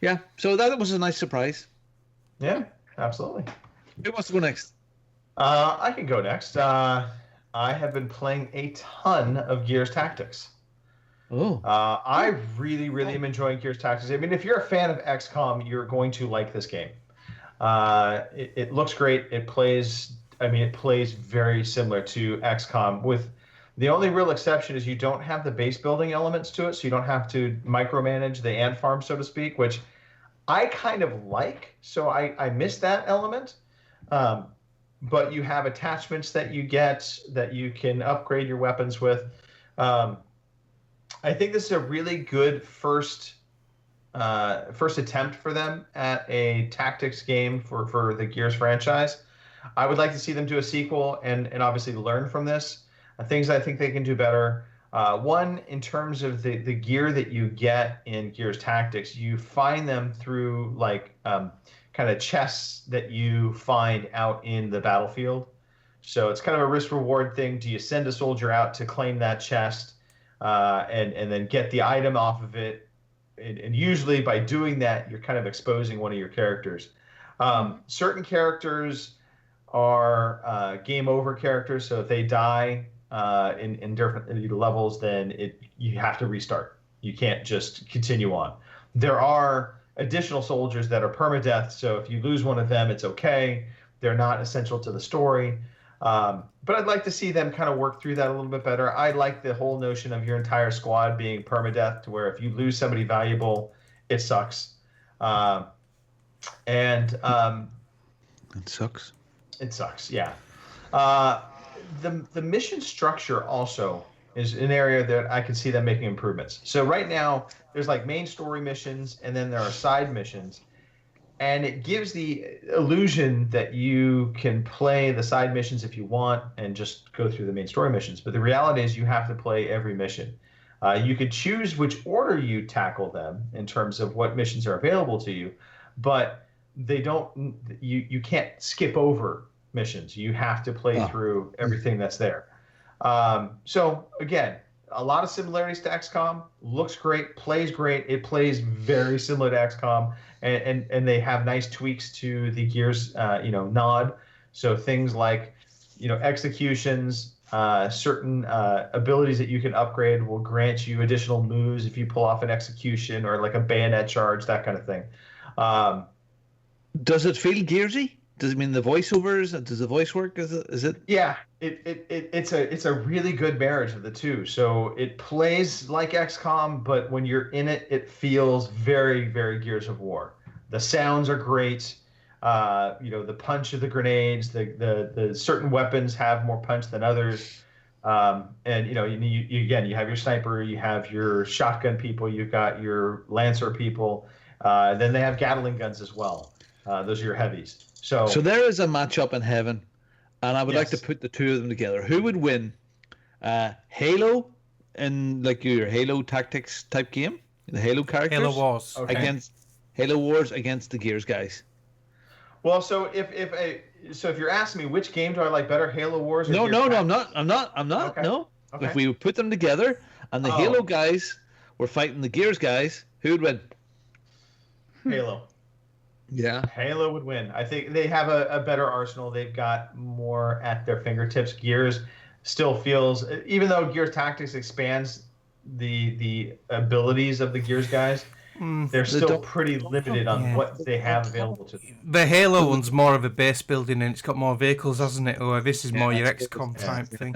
yeah. So that was a nice surprise. Yeah, absolutely. Who wants to go next? I can go next. I have been playing a ton of Gears Tactics. Oh. I really am enjoying Gears Tactics. I mean, if you're a fan of XCOM, you're going to like this game. It looks great. It plays very similar to XCOM, with the only real exception is you don't have the base building elements to it, so you don't have to micromanage the ant farm, so to speak, which I kind of like. So I miss that element. But you have attachments that you get that you can upgrade your weapons with. I think this is a really good first attempt for them at a tactics game for the Gears franchise. I would like to see them do a sequel and obviously learn from this. Things I think they can do better. One, in terms of the gear that you get in Gears Tactics, you find them through like kind of chests that you find out in the battlefield. So it's kind of a risk reward thing. Do you send a soldier out to claim that chest and then get the item off of it? And usually by doing that, you're kind of exposing one of your characters. Certain characters are game over characters. So if they die in different levels, then you have to restart. You can't just continue on. There are additional soldiers that are permadeath, so if you lose one of them, it's okay. They're not essential to the story. But I'd like to see them kind of work through that a little bit better. I like the whole notion of your entire squad being permadeath, to where if you lose somebody valuable, it sucks. It sucks. It sucks, yeah. The mission structure also is an area that I can see them making improvements. So right now, there's like main story missions, and then there are side missions. And it gives the illusion that you can play the side missions if you want and just go through the main story missions. But the reality is you have to play every mission. You could choose which order you tackle them in terms of what missions are available to you, but they don't. You can't skip over missions. You have to play through everything that's there. So again, a lot of similarities to XCOM. Looks great, plays great. It plays very similar to XCOM, and they have nice tweaks to the Gears, nod. So things like, executions, certain abilities that you can upgrade will grant you additional moves if you pull off an execution or like a bayonet charge, that kind of thing. Does it feel Gearsy? Does it mean the voiceovers? Does the voice work? Is it? Yeah, it's a really good marriage of the two. So it plays like XCOM, but when you're in it, it feels very, very Gears of War. The sounds are great. The punch of the grenades, the certain weapons have more punch than others. And you have your sniper, you have your shotgun people, you've got your lancer people. Then they have Gatling guns as well. Those are your heavies. So there is a matchup in heaven, and I would like to put the two of them together. Who would win? Halo, in like your Halo Tactics type game, the Halo characters. Halo Wars against Halo Wars against the Gears guys. Well, so if you're asking me which game do I like better, Halo Wars? Or No, Gears I'm Tactics? not. Okay. No. Okay. If we would put them together and the Halo guys were fighting the Gears guys, who would win? Halo. Yeah. Halo would win. I think they have a better arsenal. They've got more at their fingertips. Gears still feels, even though Gears Tactics expands the abilities of the Gears guys, they're still pretty limited on what they have available to them. The Halo one's more of a base building, and it's got more vehicles, hasn't it? Or this is more your XCOM type thing.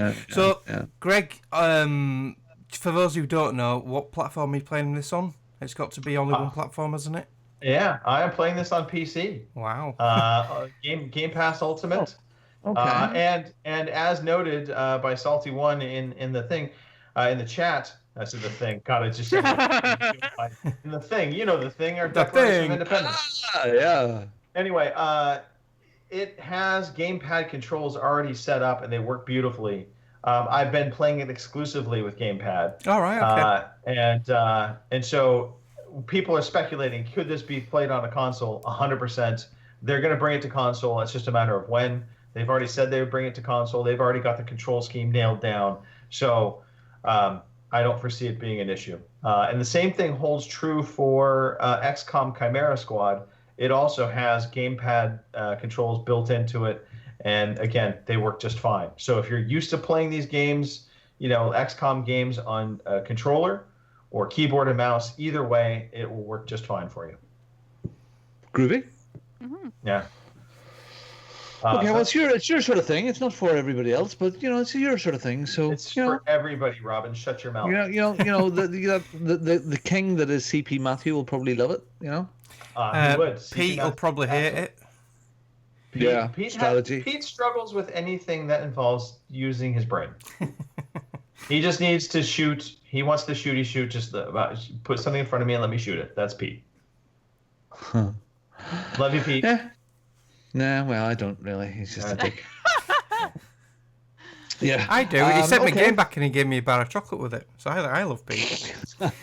Greg, for those who don't know, what platform are you playing this on? It's got to be only one platform, hasn't it? Yeah, I am playing this on PC. Wow. Game Pass Ultimate. Okay. And as noted by Salty One in the thing, in the chat. I said the thing. God, I just said in the thing. You know the thing. Our Declaration of Independence. Yeah. Anyway, it has gamepad controls already set up, and they work beautifully. I've been playing it exclusively with gamepad. All right. Okay. And so people are speculating, could this be played on a console? 100%. They're going to bring it to console. It's just a matter of when. They've already said they would bring it to console. They've already got the control scheme nailed down. So I don't foresee it being an issue. And the same thing holds true for XCOM Chimera Squad. It also has gamepad controls built into it. And again, they work just fine. So if you're used to playing these games, XCOM games on a controller or keyboard and mouse, either way, it will work just fine for you. Groovy. Mm-hmm. Yeah. Okay, well, it's your sort of thing. It's not for everybody else, but it's your sort of thing. So it's for everybody, Robin. Shut your mouth. The king that is CP Matthew will probably love it. He would. Pete will probably hate it. Strategy. Pete struggles with anything that involves using his brain. He just needs to shoot. He wants to shoot. He shoot. Just put something in front of me and let me shoot it. That's Pete. Huh. Love you, Pete. Yeah. Nah, well, I don't really. He's just a dick. Yeah. I do. He sent me a game back and he gave me a bar of chocolate with it. So I love Pete. Nice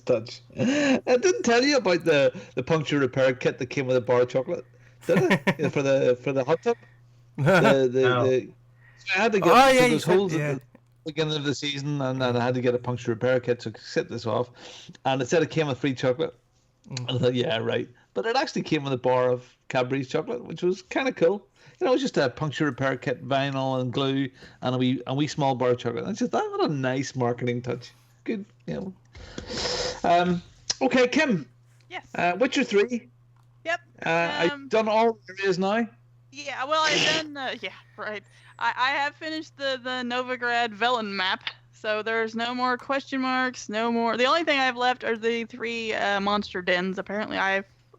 touch. I didn't tell you about the puncture repair kit that came with a bar of chocolate, did I? for the hot tub. I had to get those holes at the beginning of the season, and I had to get a puncture repair kit to set this off. And it said it came with free chocolate. And I thought, yeah, right. But it actually came with a bar of Cadbury's chocolate, which was kind of cool. It was just a puncture repair kit, vinyl and glue, and a wee small bar of chocolate. And I just thought, what a nice marketing touch. Good, Okay, Kim. Yes. Witcher 3. Yep. I've done all areas now. Yeah, well, I've done. Yeah, right. I have finished the Novigrad Velen map, so there's no more question marks, no more. The only thing I've left are the 3 monster dens. Apparently,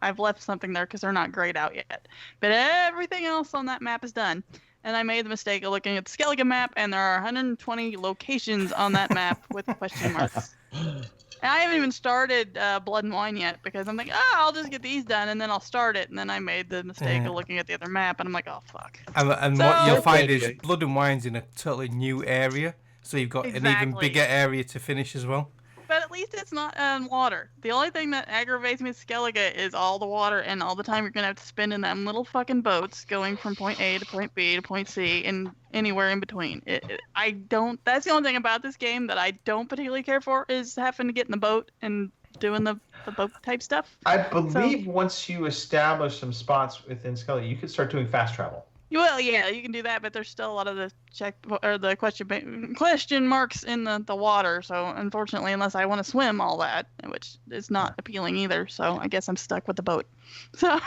I've left something there because they're not grayed out yet. But everything else on that map is done. And I made the mistake of looking at the Skellige map, and there are 120 locations on that map with question marks. And I haven't even started Blood and Wine yet because I'm thinking, I'll just get these done and then I'll start it. And then I made the mistake of looking at the other map, and I'm like, oh fuck. And what you'll find is Blood and Wine's in a totally new area, so you've got an even bigger area to finish as well. But at least it's not water. The only thing that aggravates me with Skellige is all the water and all the time you're going to have to spend in them little fucking boats going from point A to point B to point C and anywhere in between. That's the only thing about this game that I don't particularly care for is having to get in the boat and doing the boat type stuff. I believe once you establish some spots within Skellige, you could start doing fast travel. Well, yeah, you can do that, but there's still a lot of the question marks in the water. So unfortunately, unless I want to swim all that, which is not appealing either, so I guess I'm stuck with the boat. So,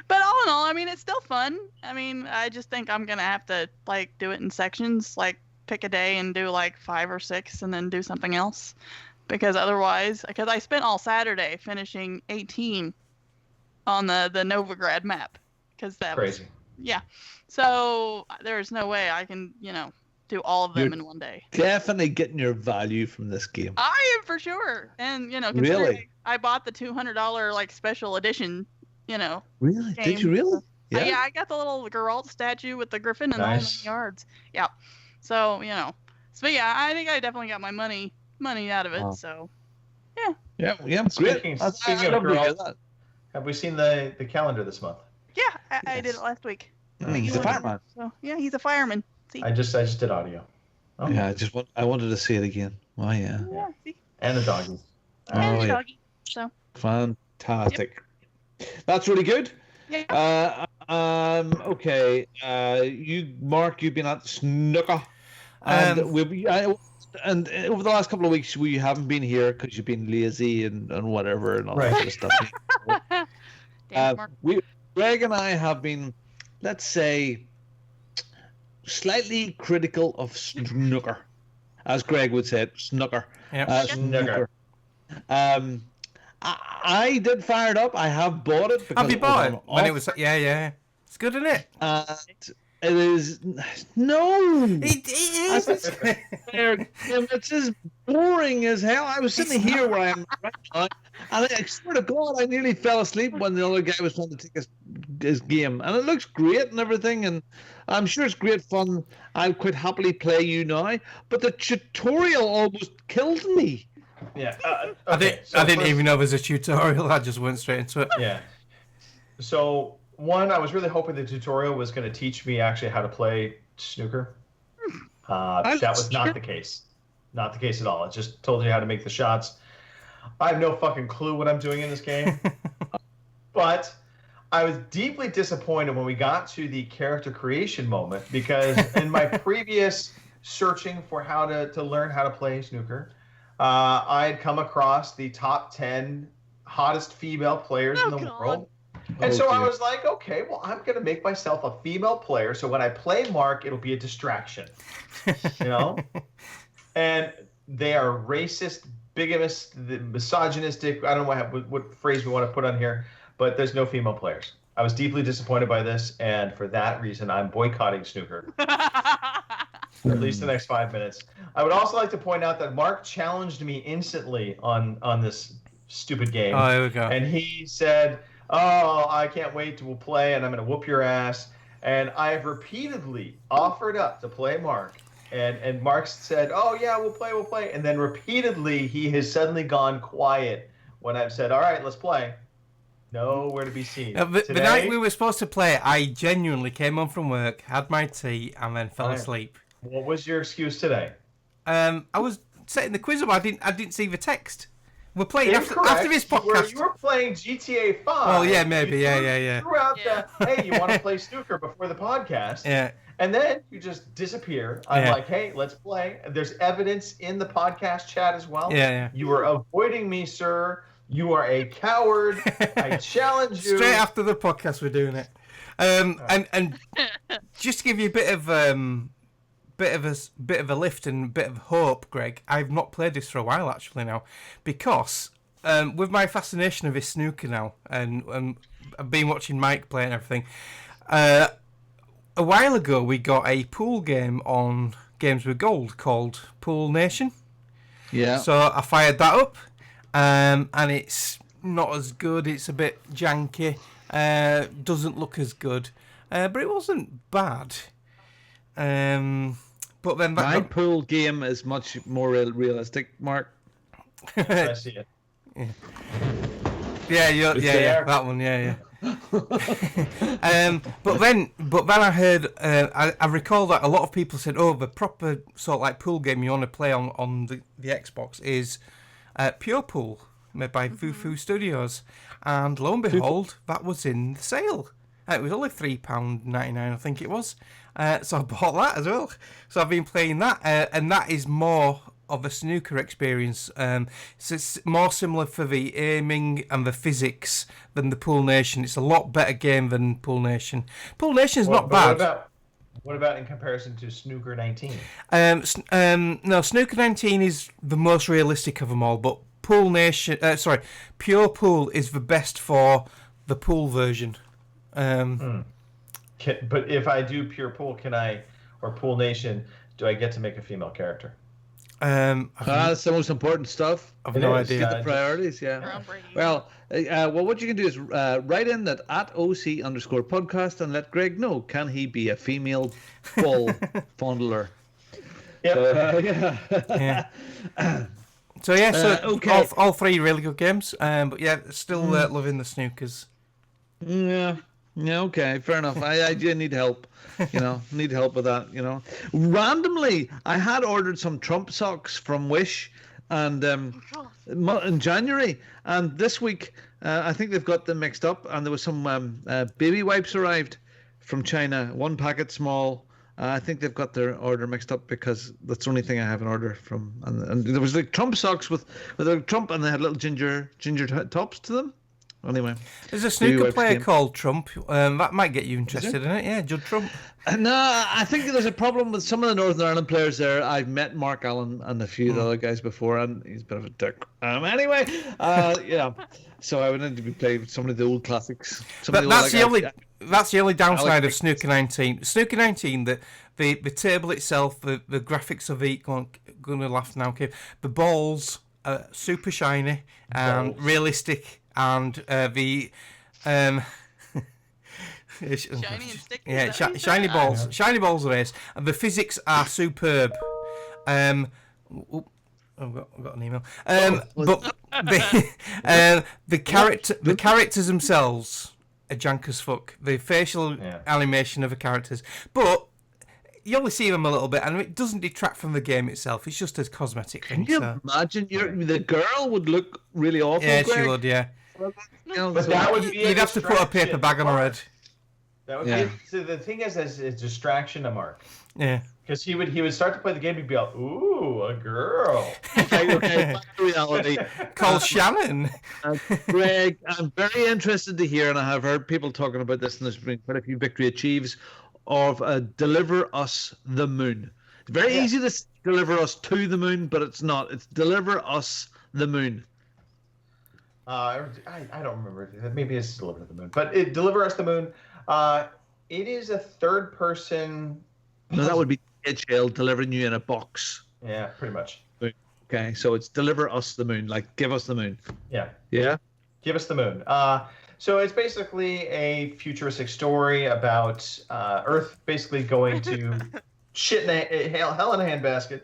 but all in all, I mean, it's still fun. I mean, I just think I'm gonna have to do it in sections, pick a day and do 5 or 6, and then do something else, because otherwise, I spent all Saturday finishing 18 on the Novigrad map, because that crazy. Yeah. So there's no way I can, do all of them in one day. Definitely getting your value from this game. I am for sure. And, really? I bought the $200 special edition, Really? game. Did you really? Yeah. I got the little Geralt statue with the griffin and all the yards. Yeah. So, but yeah, I think I definitely got my money out of it. Wow. So, yeah. Yeah, great. Speaking of Geralt, have we seen the calendar this month? Yeah, I did it last week. He's a fireman. So, yeah, he's a fireman. See? I just did audio. Oh. Yeah, I wanted to see it again. Oh yeah. Yeah. See? And the doggies. And the doggy. So. Fantastic. Yep. That's really good. Yeah. Okay. Mark, you've been at Snooker, and and over the last couple of weeks we haven't been here because you've been lazy and whatever and all that sort of stuff. Greg and I have been, let's say, slightly critical of Snooker, as Greg would say it, Snooker. Yeah, Snooker. I did fire it up. I have bought it. Have you bought it? When it was, yeah. It's good, isn't it? It is no. It is. It's just boring as hell. I was sitting here where I am right now, and I swear to God, I nearly fell asleep when the other guy was trying to take his game. And it looks great and everything, and I'm sure it's great fun. I'll quite happily play you now, but the tutorial almost killed me. Yeah. Okay, I didn't even know there was a tutorial. I just went straight into it. Yeah. So. One, I was really hoping the tutorial was going to teach me actually how to play snooker. That was not the case. Not the case at all. It just told you how to make the shots. I have no fucking clue what I'm doing in this game. But I was deeply disappointed when we got to the character creation moment because in my previous searching for how to learn how to play snooker, I had come across the top 10 hottest female players in the world. And so I dear. was like, okay, well, I'm going to make myself a female player. So when I play Mark, it'll be a distraction, you know? And they are racist, bigamist, misogynistic. I don't know what phrase we want to put on here, but there's no female players. I was deeply disappointed by this. And for that reason, I'm boycotting snooker. For at least the next 5 minutes. I would also like to point out that Mark challenged me instantly on this stupid game. Oh, here we go. And he said, "Oh, I can't wait to play, and I'm going to whoop your ass." And I have repeatedly offered up to play Mark. And Mark said, "Oh, yeah, we'll play. And then repeatedly, he has suddenly gone quiet when I've said, "All right, let's play." Nowhere to be seen. The night we were supposed to play, I genuinely came home from work, had my tea, and then fell asleep. What was your excuse today? I was setting the quiz up. I didn't see the text. We're playing after this podcast. You were playing GTA 5. Oh yeah, maybe. Yeah. Threw out the, hey, you want to play snooker before the podcast? Yeah. And then you just disappear. I'm like, hey, let's play. There's evidence in the podcast chat as well. Yeah. You were avoiding me, sir. You are a coward. I challenge you. Straight after the podcast, we're doing it. And just to give you a bit of a lift and a bit of hope, Greg, I've not played this for a while actually now, because with my fascination of this snooker now, and I've been watching Mike play and everything. A while ago, we got a pool game on Games with Gold called Pool Nation. Yeah. So I fired that up, and it's not as good. It's a bit janky. Doesn't look as good, but it wasn't bad. But then my pool game is much more realistic, Mark. I see it. Yeah, that one, yeah. But then I heard, I recall that a lot of people said, "Oh, the proper sort of like pool game you want to play on the Xbox is Pure Pool, made by Fufu Studios," and lo and behold, that was in the sale. It was only £3.99, I think it was. So I bought that as well. So I've been playing that, and that is more of a snooker experience. So it's more similar for the aiming and the physics than the Pool Nation. It's a lot better game than Pool Nation. Pool Nation's not bad. What about in comparison to Snooker 19? No, Snooker 19 is the most realistic of them all, but Pool Nation, Pure Pool is the best for the pool version. But if I do Pure Pool, or Pool Nation, do I get to make a female character? That's the most important stuff. I've no idea. Get the priorities, yeah. Well, what you can do is write in at OC_podcast and let Greg know, can he be a female ball fondler? Yep. So okay. all three really good games. But yeah, still loving the snookers. Yeah, okay, fair enough. I do need help, need help with that, Randomly, I had ordered some Trump socks from Wish, and in January, and this week, I think they've got them mixed up, and there was some baby wipes arrived from China, one packet small. I think they've got their order mixed up because that's the only thing I have an order from, and there was like Trump socks with Trump, and they had little ginger tops to them. Anyway, there's a snooker player called Trump. That might get you interested in it. Yeah, Judd Trump. No, I think there's a problem with some of the Northern Ireland players there. I've met Mark Allen and a few of the other guys before, and he's a bit of a dick. Anyway, yeah. So I would need to be playing some of the old classics. That's the only downside of Snooker 19. Snooker 19, the table itself, the graphics of it, gonna laugh now, Kev. The balls are super shiny and realistic. And the shiny and sticky. Yeah, shiny balls. Yeah. Shiny balls are ace, and the physics are superb. I've got an email. But the characters themselves are jank as fuck. The facial animation of the characters, but you only see them a little bit, and it doesn't detract from the game itself. It's just a cosmetic thing. Can you imagine? The girl would look really awful. Yeah, Greg. she would. Yeah. But that would be you'd have to put a paper bag on her head. That would be. So the thing is, as a distraction to Mark. Yeah. Because he would start to play the game, he'd be like, "Ooh, a girl." Okay. Back to reality. Call Shannon. Greg, I'm very interested to hear, and I have heard people talking about this, and there's been quite a few victory achieves of Deliver Us the Moon. It's very easy to deliver us to the moon, but it's not. It's Deliver Us the Moon. I don't remember. Maybe it's Deliver the Moon, but Deliver Us the Moon. It is a third person. No, that would be DHL delivering you in a box. Yeah, pretty much. Okay, so it's Deliver Us the Moon, like give us the moon. Yeah. Yeah? Give us the moon. So it's basically a futuristic story about Earth basically going to shit in hell in a handbasket.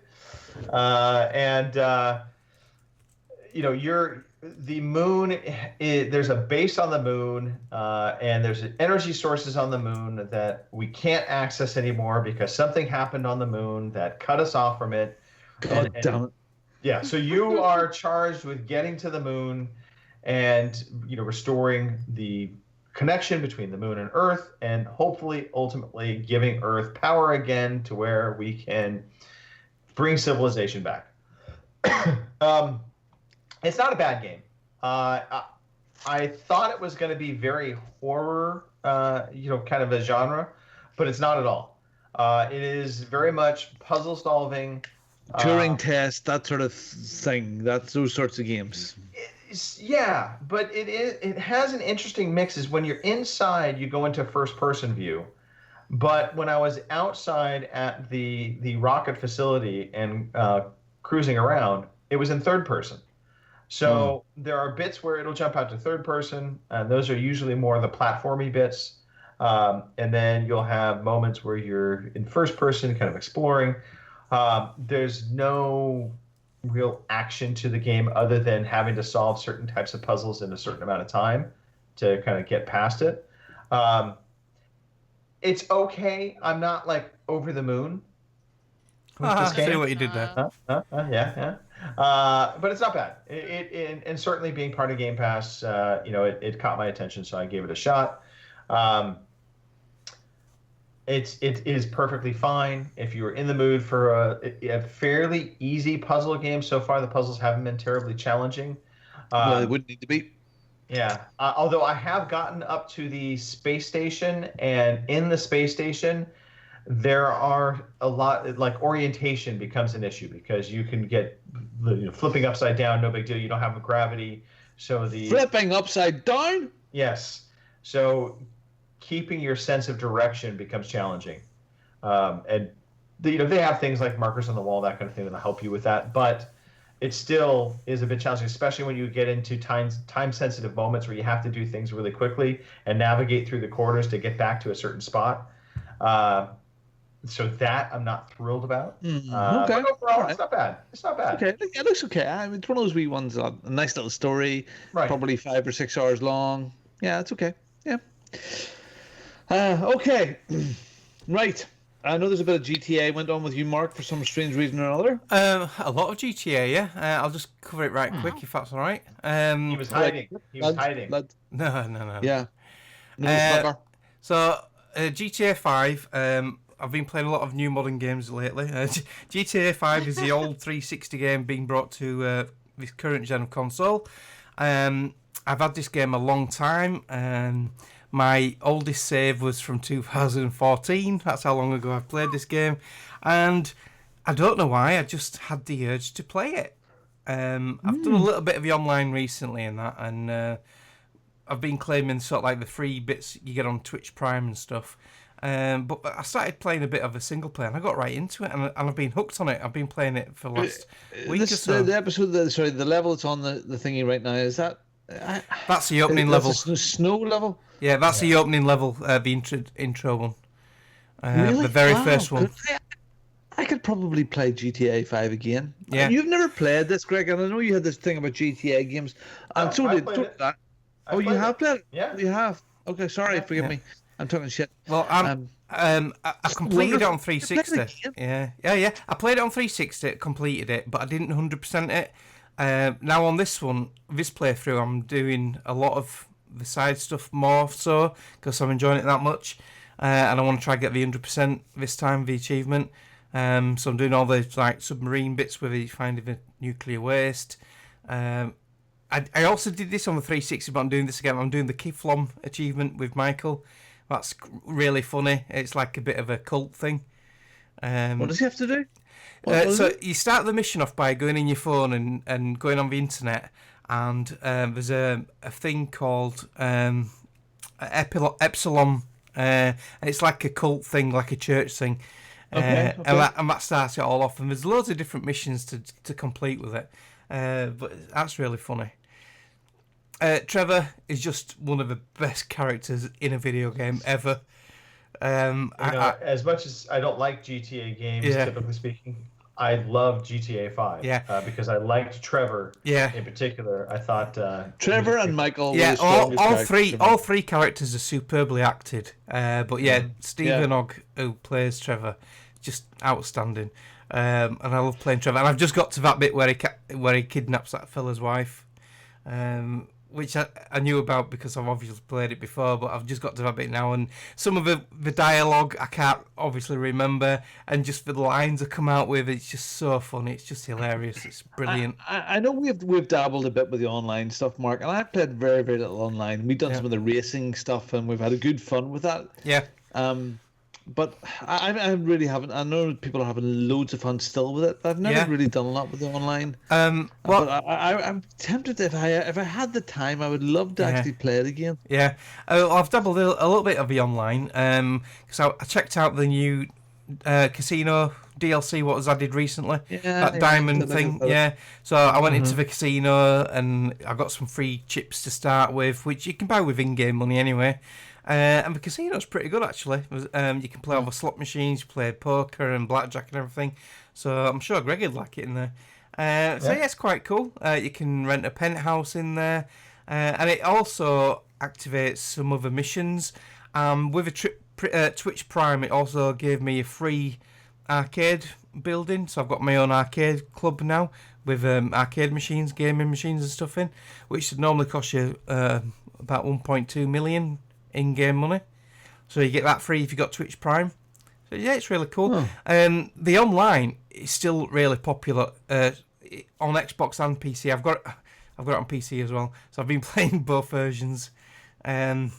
The moon, there's a base on the moon, and there's energy sources on the moon that we can't access anymore because something happened on the moon that cut us off from it. God damn it. Yeah, so you are charged with getting to the moon and, restoring the connection between the moon and Earth, and hopefully, ultimately, giving Earth power again to where we can bring civilization back. It's not a bad game. I thought it was going to be very horror, kind of a genre, but it's not at all. It is very much puzzle solving. Turing test, that sort of thing. That's those sorts of games. Yeah, but it has an interesting mix. Is when you're inside, you go into first person view. But when I was outside at the rocket facility and cruising around, it was in third person. So there are bits where it'll jump out to third person, and those are usually more the platformy bits. And then you'll have moments where you're in first person, kind of exploring. There's no real action to the game other than having to solve certain types of puzzles in a certain amount of time to kind of get past it. It's okay. I'm not like over the moon. See what you did there. Yeah. But it's not bad. And certainly being part of Game Pass, it caught my attention, so I gave it a shot. It is perfectly fine if you were in the mood for a fairly easy puzzle game. So far, the puzzles haven't been terribly challenging. Well, they wouldn't need to be. Yeah. Although I have gotten up to the space station, and in the space station, there are a lot, like orientation becomes an issue because you can get flipping upside down, no big deal. You don't have a so the flipping upside down. Yes, so keeping your sense of direction becomes challenging, and they have things like markers on the wall, that kind of thing, that'll help you with that. But it still is a bit challenging, especially when you get into time-sensitive moments where you have to do things really quickly and navigate through the corridors to get back to a certain spot. So that I'm not thrilled about. Okay. But overall, it's not bad. It's not bad. Okay, it looks okay. I mean, it's one of those wee ones, a nice little story, right. Probably 5 or 6 hours long. Yeah, it's okay. Yeah. Okay. Right. I know there's a bit of GTA went on with you, Mark, for some strange reason or another. A lot of GTA, yeah. I'll just cover it right quick, if that's all right. He was hiding. No. Yeah. So, GTA 5, I've been playing a lot of new modern games lately. GTA 5 is the old 360 game being brought to this current gen of console. I've had this game a long time. My oldest save was from 2014. That's how long ago I've played this game. And I don't know why, I just had the urge to play it. I've done a little bit of the online recently and that, and I've been claiming sort of like the free bits you get on Twitch Prime and stuff. But I started playing a bit of a single player, and I got right into it, and I've been hooked on it. I've been playing it for the last week or so. The level that's on the thingy right now, is that... That's the opening level. The snow level? Yeah, that's the opening level, the intro one. Really? The very first one. I could probably play GTA 5 again. Yeah. You've never played this, Greg, and I know you had this thing about GTA games. And so did that. Oh, you have played it? Yeah. You have? Okay, sorry, forgive me. I'm talking shit. Well, I completed it on 360. Yeah. I played it on 360, completed it, but I didn't 100% it. Now on this playthrough, I'm doing a lot of the side stuff more so because I'm enjoying it that much, and I want to try and get the 100% this time, the achievement. So I'm doing all the like submarine bits with it, finding the nuclear waste. I also did this on the 360, but I'm doing this again. I'm doing the Kiflom achievement with Michael. That's really funny. It's like a bit of a cult thing. What does he have to do? So you start the mission off by going in your phone and going on the internet, and there's a thing called Epsilon, and it's like a cult thing, like a church thing. And that starts it all off, and there's loads of different missions to complete with it. But that's really funny. Trevor is just one of the best characters in a video game ever. As much as I don't like GTA games, typically speaking, I love GTA 5. Because I liked Trevor. In particular, I thought Trevor and Michael. Yeah, all three characters are superbly acted. But Stephen Ogg, who plays Trevor, just outstanding. And I love playing Trevor. And I've just got to that bit where he kidnaps that fella's wife. Which I knew about because I've obviously played it before, but I've just got to that bit now, and some of the dialogue I can't obviously remember, and just the lines I come out with, it's just so funny. It's just hilarious. It's brilliant. I know we've dabbled a bit with the online stuff, Mark, and I've played very, very little online. We've done some of the racing stuff, and we've had a good fun with that. Yeah. But I really haven't. I know people are having loads of fun still with it. I've never really done a lot with the online. But I'm tempted, if I had the time, I would love to actually play it again. Yeah, I've dabbled a little bit of the online. Because I checked out the new casino DLC what was added recently. That diamond thing. So I went into the casino and I got some free chips to start with, which you can buy with in-game money anyway. And the casino's pretty good, actually. You can play all the slot machines, you play poker and blackjack and everything. So I'm sure Greg would like it in there. It's quite cool. You can rent a penthouse in there. And it also activates some other missions. With a Twitch Prime, it also gave me a free arcade building. So I've got my own arcade club now with arcade machines, gaming machines and stuff in, which would normally cost you about 1.2 million in-game money, so you get that free if you got Twitch Prime. So it's really cool. The online is still really popular on Xbox and PC. I've got it on PC as well, so I've been playing both versions. I've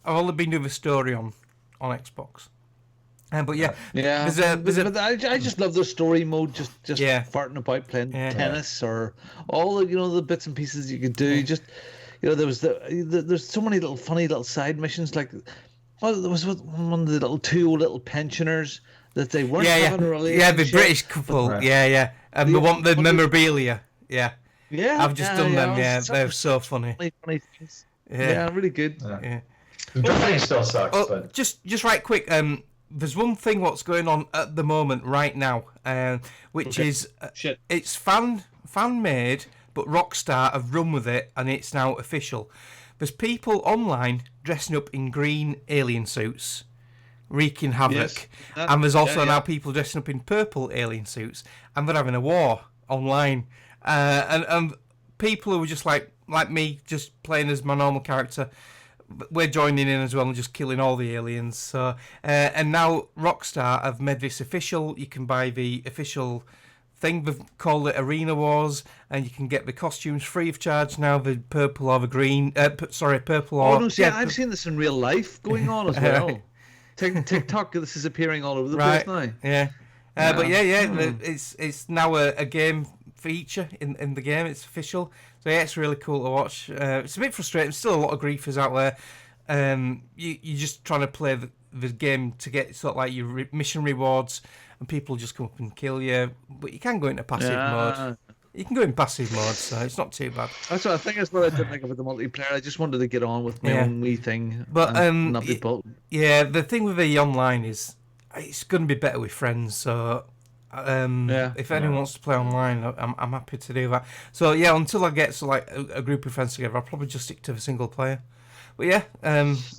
only been doing the story on Xbox. But I just love the story mode. Just farting about playing tennis or all the bits and pieces you could do. Just. There's so many little funny little side missions, like there was one of the little pensioners that they weren't having a relationship. The British couple, and the one, the memorabilia, I've just done them. They're so funny. Funny things. Really good. The company still sucks. But just right quick. There's one thing what's going on at the moment right now, which is it's fan made. But Rockstar have run with it, and it's now official. There's people online dressing up in green alien suits, wreaking havoc. And there's also now people dressing up in purple alien suits, and they're having a war online. And people who are just like me, just playing as my normal character, we're joining in as well and just killing all the aliens. So and now Rockstar have made this official. You can buy the official thing. They've called it Arena Wars, and you can get the costumes free of charge now, the purple or the green. Purple or... I've seen this in real life going on as well. TikTok, this is appearing all over the place now. It's now a game feature in the game. It's official. So it's really cool to watch. It's a bit frustrating. There's still a lot of griefers out there. You're just trying to play the game to get sort of like your mission rewards, and people just come up and kill you. But you can go into passive mode. You can go in passive mode, so it's not too bad. That's what I think. That's what I didn't think of the multiplayer. I just wanted to get on with my own wee thing. But not be built. The thing with the online is it's going to be better with friends. So if anyone wants to play online, I'm happy to do that. So until I get a group of friends together, I'll probably just stick to the single player. But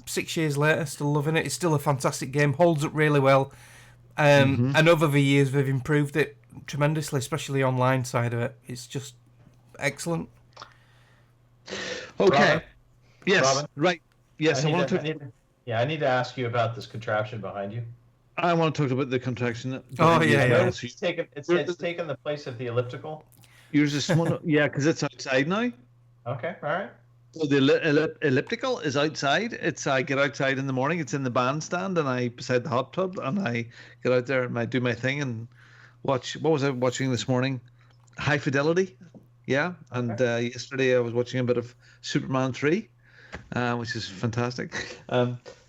6 years later, still loving it. It's still a fantastic game. Holds up really well. And over the years, they've improved it tremendously, especially the online side of it. It's just excellent. Okay. Robin? Yes. Robin? Right. Yes. I need to ask you about this contraption behind you. I want to talk about the contraction. Oh, yeah. It's taken the place of the elliptical. Yours is small. Yeah, because it's outside now. Okay, all right. So the elliptical is outside. I get outside in the morning. It's in the bandstand, and I beside the hot tub, and I get out there and I do my thing and watch. What was I watching this morning? High Fidelity. Yeah, and yesterday I was watching a bit of Superman 3, which is fantastic.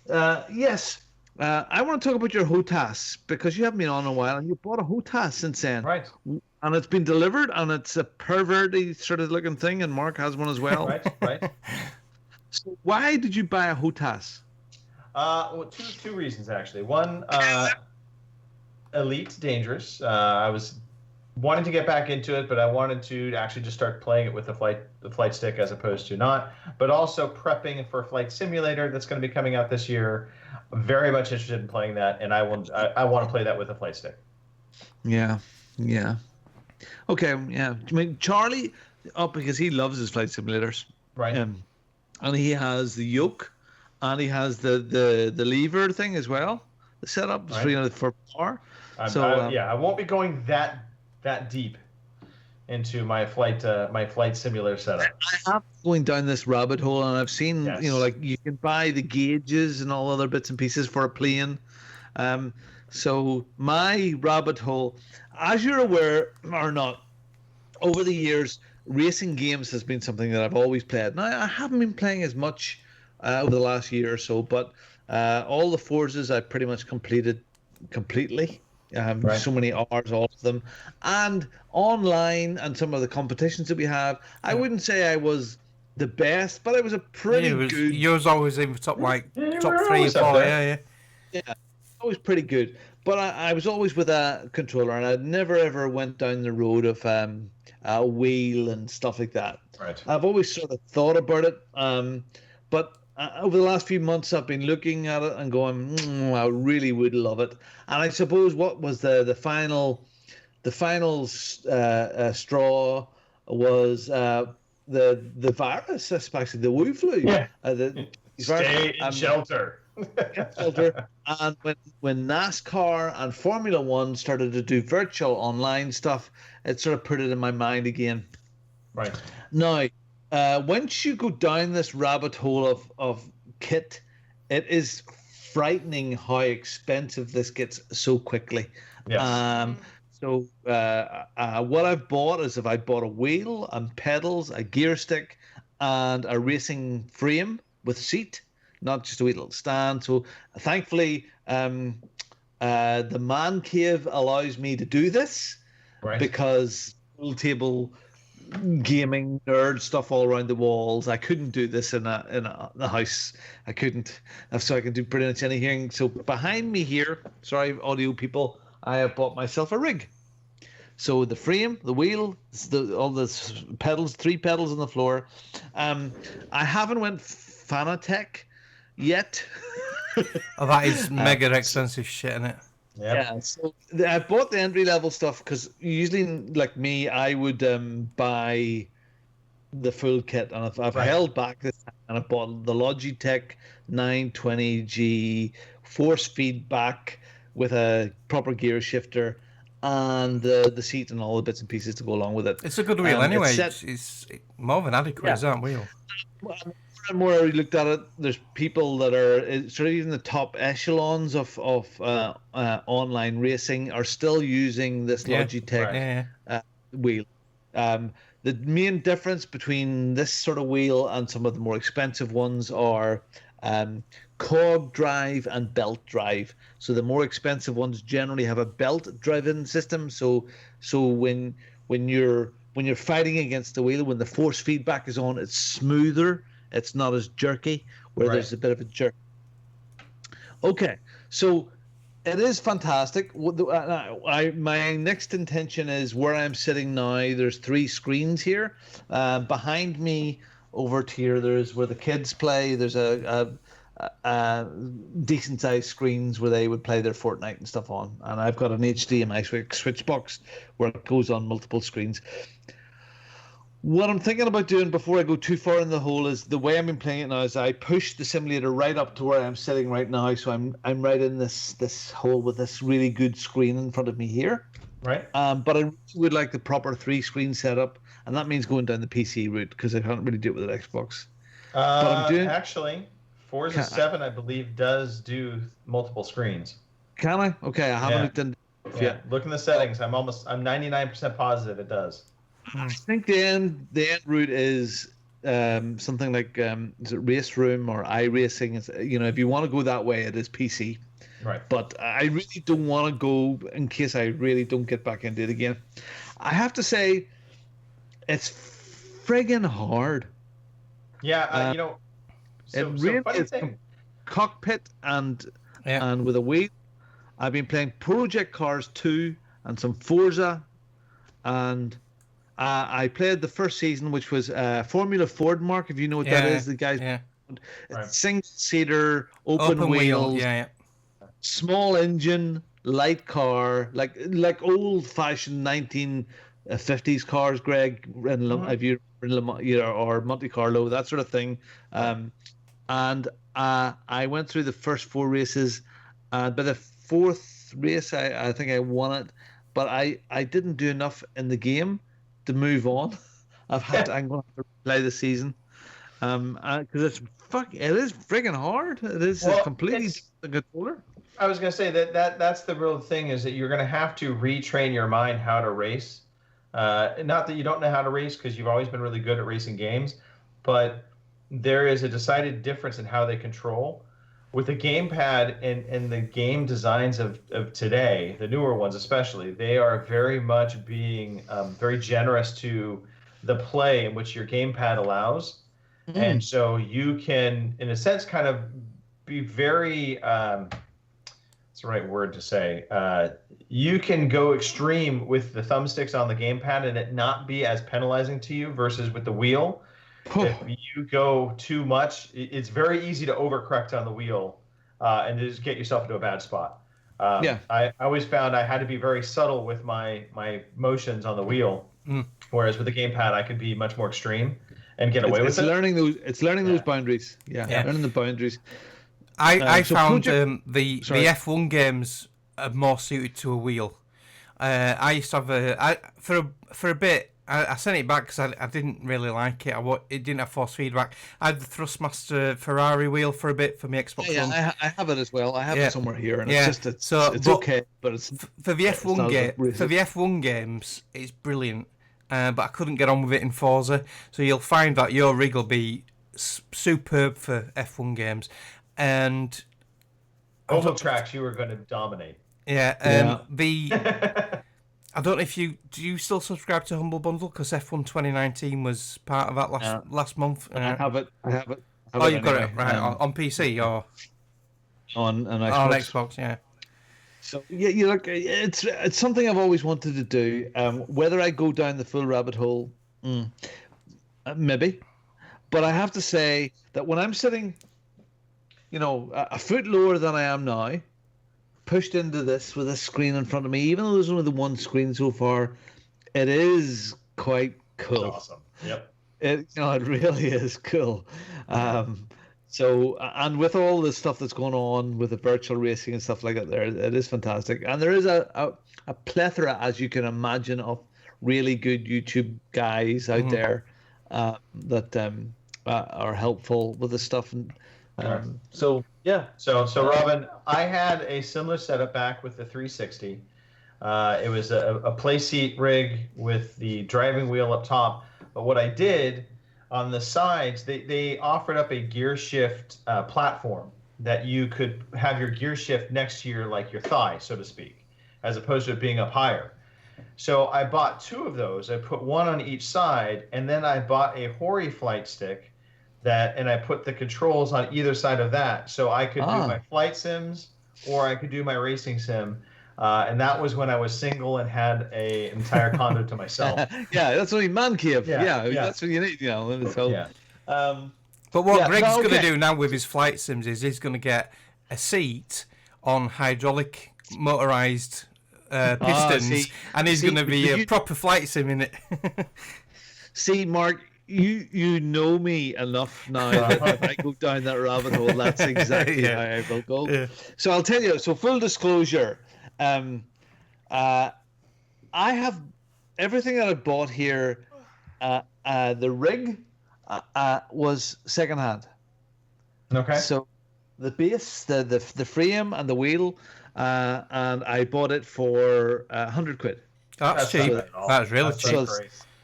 Yes, I want to talk about your HOTAS because you haven't been on in a while, and you bought a HOTAS since then. Right. And it's been delivered, and it's a perverty sort of looking thing, and Mark has one as well. Right. So why did you buy a HOTAS? Well, two reasons actually. One, Elite Dangerous. I was wanting to get back into it, but I wanted to actually just start playing it with the flight stick as opposed to not. But also prepping for Flight Simulator that's going to be coming out this year. I'm very much interested in playing that, and I want to play that with a flight stick. Yeah. Okay, yeah. I mean, Charlie, because he loves his flight simulators. Right. And he has the yoke, and he has the lever thing as well. The setup for power. I won't be going that deep into my flight simulator setup. I have going down this rabbit hole, and I've seen like you can buy the gauges and all other bits and pieces for a plane. So my rabbit hole, as you're aware or not, over the years, racing games has been something that I've always played. Now, I haven't been playing as much over the last year or so, but all the Forzas I pretty much completed completely. So many hours, all of them. And online and some of the competitions that we have, I wouldn't say I was the best, but I was a pretty good... Yours always in the top 3 or 4, yeah. Yeah, always pretty good. But I was always with a controller, and I never ever went down the road of a wheel and stuff like that. Right. I've always sort of thought about it, but over the last few months, I've been looking at it and going, I really would love it. And I suppose what was the final straw was the virus, especially the Wu flu. Yeah. Stay in shelter. And when NASCAR and Formula One started to do virtual online stuff, it sort of put it in my mind again. Right. Now, once you go down this rabbit hole of kit, it is frightening how expensive this gets so quickly. Yes. So what I've bought is I bought a wheel and pedals, a gear stick, and a racing frame with seat. Not just a wee little stand. So thankfully, the man cave allows me to do this, because pool table gaming nerd stuff all around the walls. I couldn't do this in the house. I couldn't. So I can do pretty much anything. So behind me here, sorry, audio people, I have bought myself a rig. So the frame, the wheel, all the pedals, 3 pedals on the floor. I haven't went Fanatec yet. That is mega expensive shit, isn't it? Yep. Yeah, so I bought the entry level stuff because usually, like me, I would buy the full kit, and I've held back this time, and I bought the Logitech 920G force feedback with a proper gear shifter and the seat and all the bits and pieces to go along with it. It's a good wheel anyway. It's more than adequate as that wheel. The more I looked at it, there's people that are sort of even the top echelons of online racing are still using this Logitech wheel. The main difference between this sort of wheel and some of the more expensive ones are cog drive and belt drive. So the more expensive ones generally have a belt-driven system. So when you're fighting against the wheel, when the force feedback is on, it's smoother. It's not as jerky, where there's a bit of a jerk. Okay, so it is fantastic. My next intention is where I'm sitting now. There's 3 screens here. Behind me, over here, there's where the kids play. There's a decent-sized screens where they would play their Fortnite and stuff on. And I've got an HDMI switch box where it goes on multiple screens. What I'm thinking about doing before I go too far in the hole is the way I've been playing it now is I push the simulator right up to where I'm sitting right now, so I'm right in this hole with this really good screen in front of me here. Right. But I really would like the proper 3-screen setup, and that means going down the PC route because I can't really do it with an Xbox. But I'm doing. Actually, Forza 7, I believe, does do multiple screens. Can I? Okay, I haven't looked into. Yeah. Look in the settings. I'm 99% positive it does. I think the end route is something like is it Race Room or iRacing? It's, if you want to go that way, it is PC. Right. But I really don't want to go in case I really don't get back into it again. I have to say, it's friggin' hard. Yeah, it really is cockpit and with a wheel. I've been playing Project Cars 2 and some Forza, and I played the first season, which was Formula Ford. Mark, if you know what that is, the guys. Yeah. It's single-seater, open wheels, small engine, light car, like old-fashioned 1950s cars, Greg, if you or Monte Carlo, that sort of thing. And I went through the first 4 races, and by the 4th race, I think I won it, but I didn't do enough in the game to move on. I'm going to have to play the season, because it is friggin' hard. It is a completely different controller. I was going to say that's the real thing, is that you're going to have to retrain your mind how to race. Not that you don't know how to race, because you've always been really good at racing games, but there is a decided difference in how they control. With the gamepad and the game designs of today, the newer ones especially, they are very much being very generous to the play in which your gamepad allows. And so you can, in a sense, kind of be very, what's the right word to say? You can go extreme with the thumbsticks on the gamepad and it not be as penalizing to you versus with the wheel. If you go too much, it's very easy to overcorrect on the wheel and just get yourself into a bad spot. I always found I had to be very subtle with my motions on the wheel, whereas with the gamepad I could be much more extreme and get away with it. It's learning those boundaries. Learning the boundaries. I found the F1 games are more suited to a wheel. I used to have for a bit. I sent it back because I didn't really like it. It didn't have force feedback. I had the Thrustmaster Ferrari wheel for a bit for my Xbox One. I have it as well. I have it somewhere here, and it's okay. But it's for the F1 games, it's brilliant. But I couldn't get on with it in Forza. So you'll find that your rig will be superb for F1 games, and oval tracks you were going to dominate. I don't know if do you still subscribe to Humble Bundle, because F1 2019 was part of that last month. I have it. You've got it right on PC or on Xbox. On Xbox, yeah. So look, it's something I've always wanted to do. Whether I go down the full rabbit hole, maybe, but I have to say that when I'm sitting, a foot lower than I am now, pushed into this with a screen in front of me, even though there's only the one screen so far, it is quite cool. It's awesome. Yep. It really is cool. So, and with all the stuff that's going on with the virtual racing and stuff like that, it is fantastic. And there is a plethora, as you can imagine, of really good YouTube guys out there that are helpful with the stuff. And so Robin, I had a similar setup back with the 360. It was a play seat rig with the driving wheel up top. But what I did on the sides, they offered up a gear shift platform that you could have your gear shift next to your thigh, so to speak, as opposed to it being up higher. So I bought 2 of those. I put one on each side, and then I bought a Hori flight stick. And I put the controls on either side of that, so I could do my flight sims or I could do my racing sim, and that was when I was single and had an entire condo to myself. That's what man cave. That's what you need. But what Greg's going to do now with his flight sims is he's going to get a seat on hydraulic motorized pistons, and he's going to be a proper flight sim in it. See, Mark, you know me enough now that if I go down that rabbit hole, that's exactly how I will go. Yeah. So I'll tell you. So full disclosure, I have everything that I bought here. The rig was secondhand. Okay. So the base, the frame, and the wheel, and I bought it for 100 quid. That's cheap. That's really cheap. So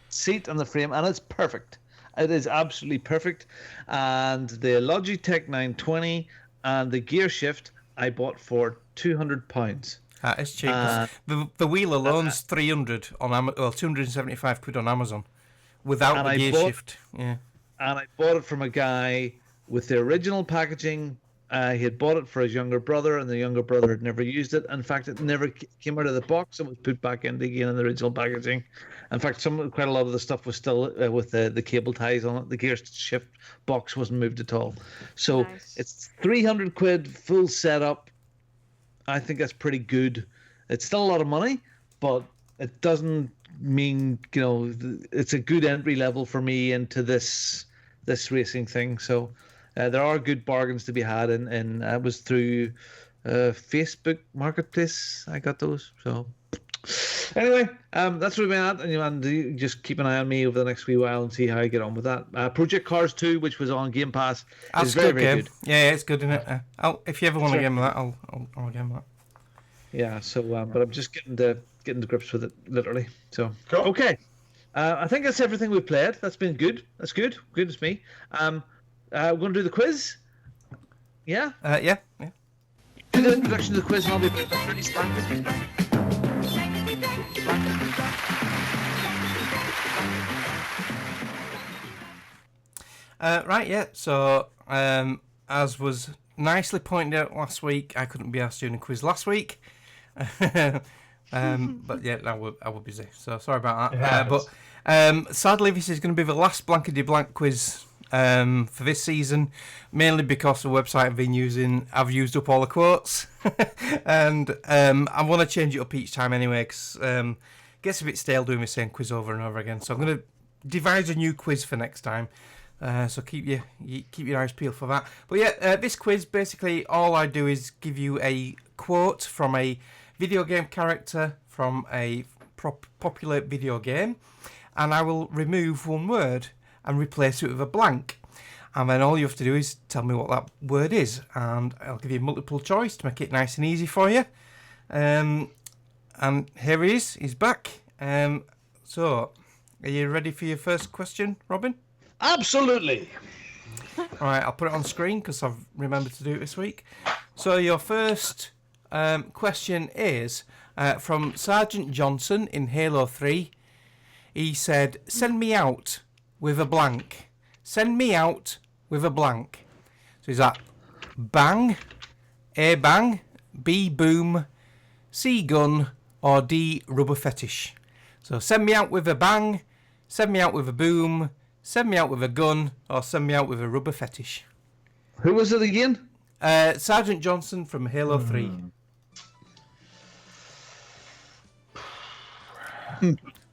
seat and the frame, and it's perfect. It is absolutely perfect. And the Logitech 920 and the gear shift I bought for £200. That is cheap. The wheel alone's 300 on Amazon, well, 275 quid on Amazon, without the gear shift. Yeah. And I bought it from a guy with the original packaging. He had bought it for his younger brother, and the younger brother had never used it. In fact, it never came out of the box. It was put back in again in the original packaging. In fact, quite a lot of the stuff was still with the cable ties on it. The gear shift box wasn't moved at all. So it's 300 quid full setup. I think that's pretty good. It's still a lot of money, but it doesn't mean, it's a good entry level for me into this racing thing. So there are good bargains to be had, and it was through Facebook Marketplace I got those. So anyway, that's where we're at, and you just keep an eye on me over the next wee while and see how I get on with that. Project Cars 2, which was on Game Pass, is very, very good. Yeah, it's good, isn't it? If you ever want a game of that, I'll game that. Yeah, so but I'm just getting to grips with it, literally. So cool. Okay, I think that's everything we played. That's been good. That's good. Goodness me. We're going to do the quiz. Yeah. Yeah. Do the introduction to the quiz, and I'll be pretty standard. Right, yeah. So, as was nicely pointed out last week, I couldn't be asked doing a quiz last week. But yeah, I were busy, so sorry about that. But sadly, this is going to be the last Blankety Blank quiz for this season, mainly because the website I've used up all the quotes, and I want to change it up each time anyway, because it gets a bit stale doing the same quiz over and over again. So I'm going to devise a new quiz for next time. So keep your eyes peeled for that. But yeah, this quiz, basically all I do is give you a quote from a video game character from a popular video game, and I will remove one word and replace it with a blank. And then all you have to do is tell me what that word is, and I'll give you multiple choice to make it nice and easy for you. And here he is, he's back. So, are you ready for your first question, Robin? Absolutely. All right, I'll put it on screen because I've remembered to do it this week. So your first question is from Sergeant Johnson in Halo 3. He said, "Send me out with a blank. Send me out with a blank." So is that bang, A bang, B boom, C gun, or D rubber fetish? So send me out with a bang, send me out with a boom, send me out with a gun, or send me out with a rubber fetish. Who was it again? Sergeant Johnson from Halo 3.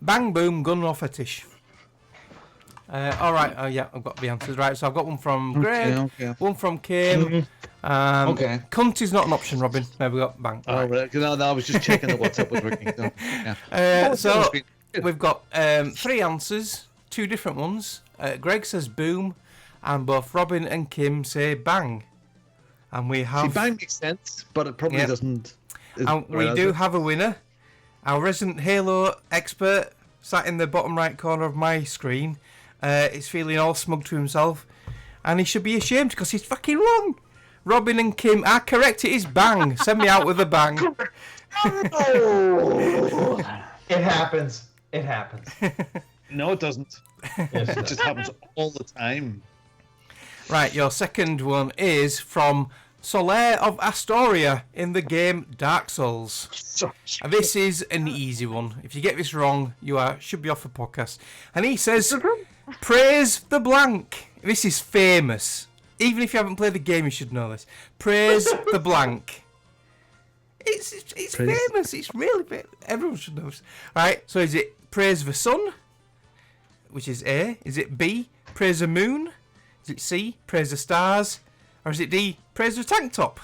Bang, boom, gun, or fetish. All right. Yeah, I've got the answers right. So I've got one from Greg, one from Kim. Okay. Cunt is not an option, Robin. No, we got bang. Oh, right. No, I was just checking that WhatsApp was working. So, yeah. So we've got 3 answers, 2 different ones. Greg says boom, and both Robin and Kim say bang. And we have... See, bang makes sense, but it probably doesn't... And we do have a winner. Our resident Halo expert sat in the bottom right corner of my screen is feeling all smug to himself, and he should be ashamed because he's fucking wrong. Robin and Kim are correct. It is bang. Send me out with a bang. It happens. It happens. No, it doesn't. Yes, it just happens all the time. Right, your second one is from Solaire of Astoria in the game Dark Souls. And this is an easy one. If you get this wrong, you should be off the podcast. And he says, praise the blank. This is famous. Even if you haven't played the game, you should know this. Praise the blank. It's famous. It's really famous. Everyone should know this. Right, so is it praise the sun, which is A? Is it B, praise the moon? Is it C, praise the stars? Or is it D, praise the tank top?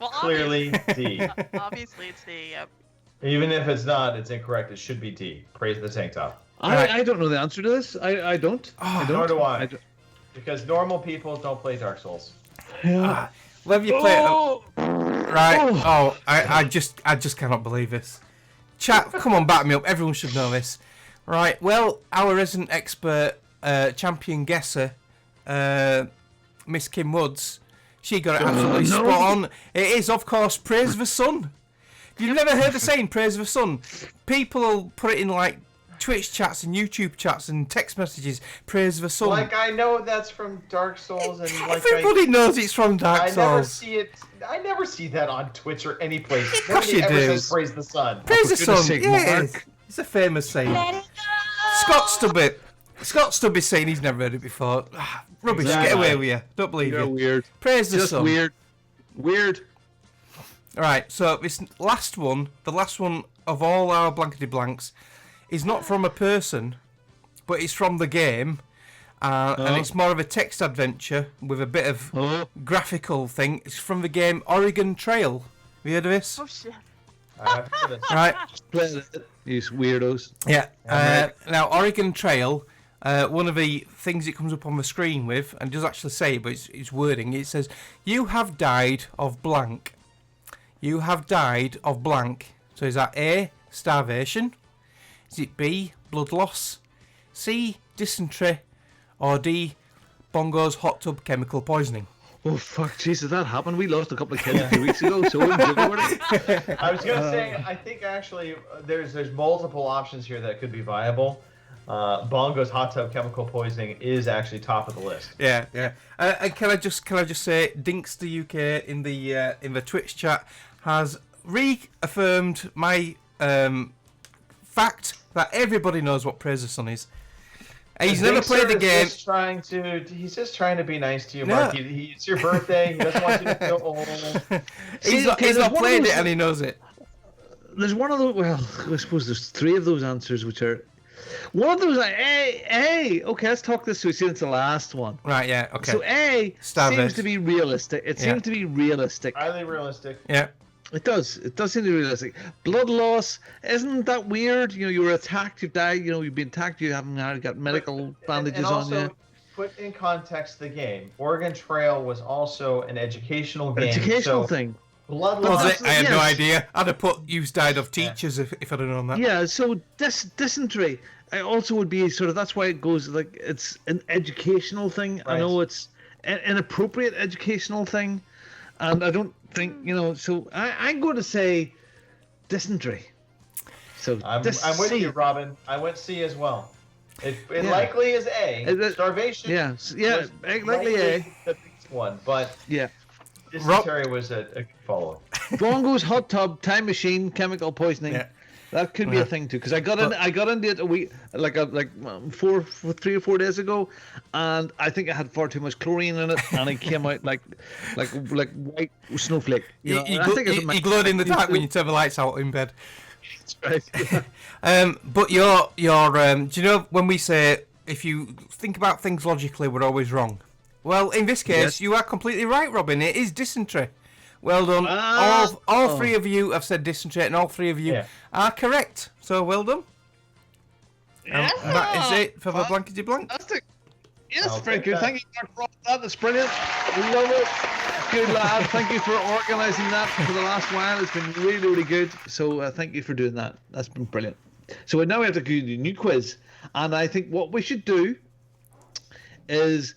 Well, Clearly D. obviously it's D. Yep. Even if it's not, it's incorrect. It should be D. Praise the tank top. I don't know the answer to this. I don't. I don't. Nor do I. don't. Because normal people don't play Dark Souls. Whether you play right? Oh, I just cannot believe this. Chat, come on, back me up. Everyone should know this. Right. Well, our resident expert, champion guesser, Miss Kim Woods, she got it absolutely spot on. It is, of course, praise the sun. If you've never heard the saying praise the sun, people will put it in like Twitch chats and YouTube chats and text messages. Praise the sun. Like I know that's from Dark Souls, and like Everybody knows it's from Dark I Souls. never see it. I never see that on Twitch or any place. Of course you Nobody ever do. says praise the sun. Praise the sun. sake, Yeah, Mark. it's a famous saying. Scott Stubby's saying he's never heard it before. Rubbish. Exactly. Get away with you. Don't believe You're you. weird. Praise the Just sun. weird. All right. So this last one, the last one of all our blankety blanks, is not from a person, but it's from the game, and it's more of a text adventure with a bit of graphical thing. It's from the game Oregon Trail. Have you heard of this? Oh shit. I have to do this. Right. These weirdos. Yeah. Now, Oregon Trail, one of the things it comes up on the screen with, and it does actually say, but it's wording, it says, "You have died of blank. You have died of blank." So is that A, starvation? Is it B, blood loss? C, dysentery? Or D, Bongo's hot tub chemical poisoning? Oh fuck, Jesus, that happened. We lost a couple of kids a few weeks ago, so I'm joking about it. I was gonna say, I think actually there's multiple options here that could be viable. Bongo's hot tub chemical poisoning is actually top of the list. Yeah. And can I just say, Dinks the UK in the Twitch chat has reaffirmed my fact that everybody knows what Praise the Sun is. He's never played the game. He's just trying to be nice to you, Mark. Yeah. It's your birthday. He doesn't want you to feel old. He's not played it and he knows it. There's one of those. Well, I suppose there's three of those answers, which are one of those. A. Okay, let's talk this through. See, it's the last one. Right. Yeah. Okay. So A Starvation. seems to be realistic. It seems to be realistic. Highly realistic. Yeah. It does. It does seem to be realistic. Blood loss, isn't that weird? You know, you were attacked, you've died, you know, you've been attacked, you haven't got medical bandages and on also, you. Put in context the game. Oregon Trail was also an educational game. Educational thing. Blood Was loss. it? I had no idea. I'd have put "you've died of teachers" if I'd have known that. Yeah, so dysentery also would be sort of, that's why it goes like, it's an educational thing. Right. I know it's an inappropriate educational thing. And I don't think, you know, so I'm going to say dysentery. So I'm with you, Robin. I went C as well. It likely is A. Starvation. Yeah, likely A. The biggest one, but yeah, dysentery was a good follow-up. Bongo's hot tub, time machine, chemical poisoning. Yeah. That could be a thing too, because I got into it a week, like 3 or 4 days ago, and I think I had far too much chlorine in it, and it came out like white snowflake. You know? You glowed in the dark when you turn the lights out in bed. That's right. But your do you know when we say if you think about things logically, we're always wrong? Well, in this case, you are completely right, Robin. It is dysentery. Well done. All three of you have said dysentery, and all three of you are correct. So well done. Yeah. And that is it for the blankety blank. Fantastic. Yes, very good. Thank you, Mark, for all that. That's brilliant. Love it. Good lad. Thank you for organising that for the last while. It's been really, really good. So thank you for doing that. That's been brilliant. So now we have to do the new quiz, and I think what we should do is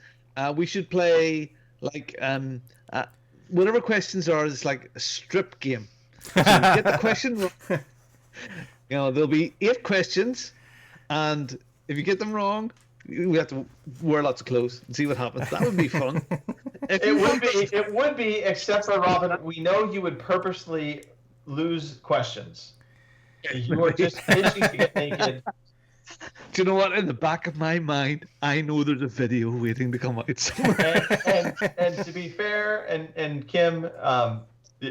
we should play like whatever questions are. It's like a strip game. So you get the question wrong. You know, there'll be 8 questions, and if you get them wrong, we have to wear lots of clothes and see what happens. That would be fun. It would be, except for Robin. We know you would purposely lose questions. You were just itching to get naked. Do you know what? In the back of my mind, I know there's a video waiting to come out somewhere. And to be fair, and Kim,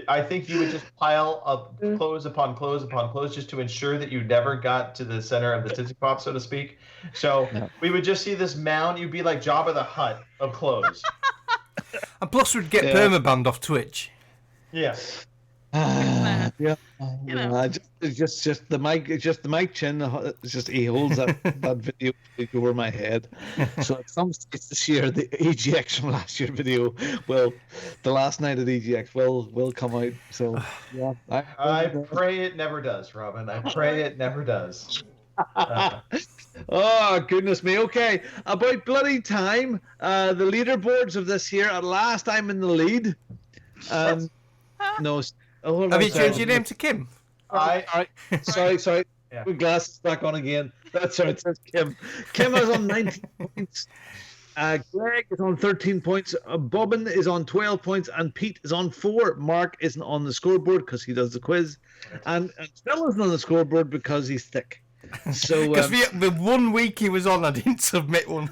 I think you would just pile up clothes upon clothes upon clothes just to ensure that you never got to the center of the Tootsie Pop, so to speak. So we would just see this mound. You'd be like Jabba the Hutt of clothes. And plus, we'd get permabanned off Twitch. Yeah. Yeah, You know. it's just the mic. It's just the mic chin. It's just he holds that video over my head. So at some stage this year, the EGX from last year's video, well, the last night at EGX will come out. So yeah, I pray it never does, Robin. I pray it never does. Oh goodness me. Okay, about bloody time. The leaderboards of this year. At last, I'm in the lead. No. Oh, Have you changed your name to Kim? Sorry. Yeah. My glasses back on again. That's right. It says Kim. Kim is on 19 points. Greg is on 13 points. Bobbin is on 12 points, and Pete is on 4. Mark isn't on the scoreboard because he does the quiz, and Phil isn't on the scoreboard because he's thick. So Because the 1 week he was on, I didn't submit one.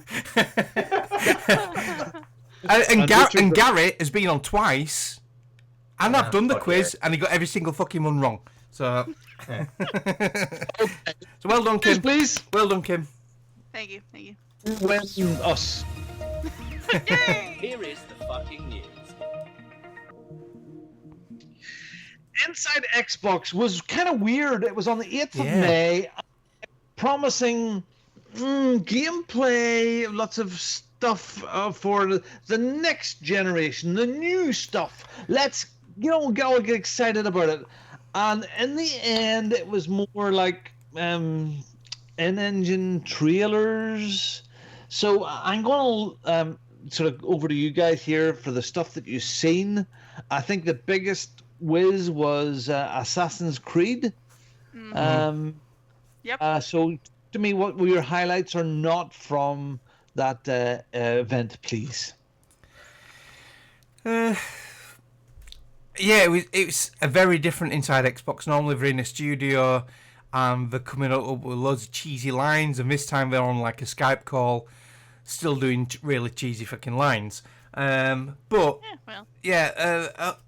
and Garrett has been on twice. And I've done the quiz, and he got every single fucking one wrong. So, so well done, Kim. Please. Thank you. When us. Here is the fucking news. Inside Xbox was kind of weird. It was on the 8th of May, promising gameplay, lots of stuff for the next generation, the new stuff. Let's get excited about it. And in the end, it was more like in-engine trailers. So I'm going to sort of over to you guys here for the stuff that you've seen. I think the biggest whiz was Assassin's Creed. Yep. So to me, what were your highlights or not from that event, please? Yeah, it was a very different Inside Xbox. Normally they're in a studio and they're coming up with loads of cheesy lines, and this time they're on like a Skype call, still doing really cheesy fucking lines. I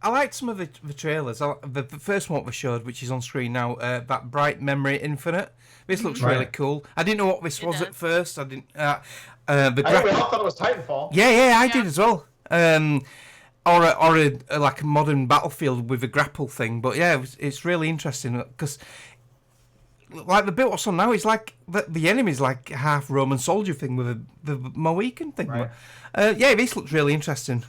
liked some of the trailers. The first one we showed, which is on screen now, that Bright Memory Infinite. This looks really cool. I didn't know what this was at first. I didn't. We all thought it was Titanfall. Yeah, I did as well. Or a like a modern Battlefield with a grapple thing. But yeah, it's really interesting because like the bit what's on now is like the enemy's like half Roman soldier thing with the Mohican thing. Right. Yeah, this looks really interesting.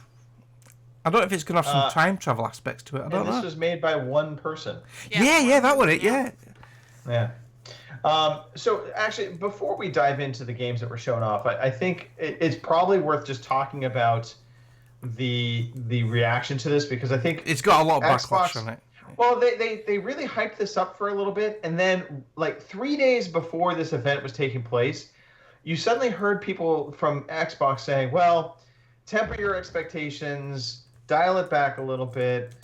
I don't know if it's going to have some time travel aspects to it. I don't know. This was made by one person. Yeah, that was it. Yeah. So actually, before we dive into the games that were shown off, I think it's probably worth just talking about the reaction to this, because I think it's got a lot of backlash Xbox, on it. Well, they really hyped this up for a little bit, and then like 3 days before this event was taking place, you suddenly heard people from Xbox saying, well, temper your expectations, dial it back a little bit,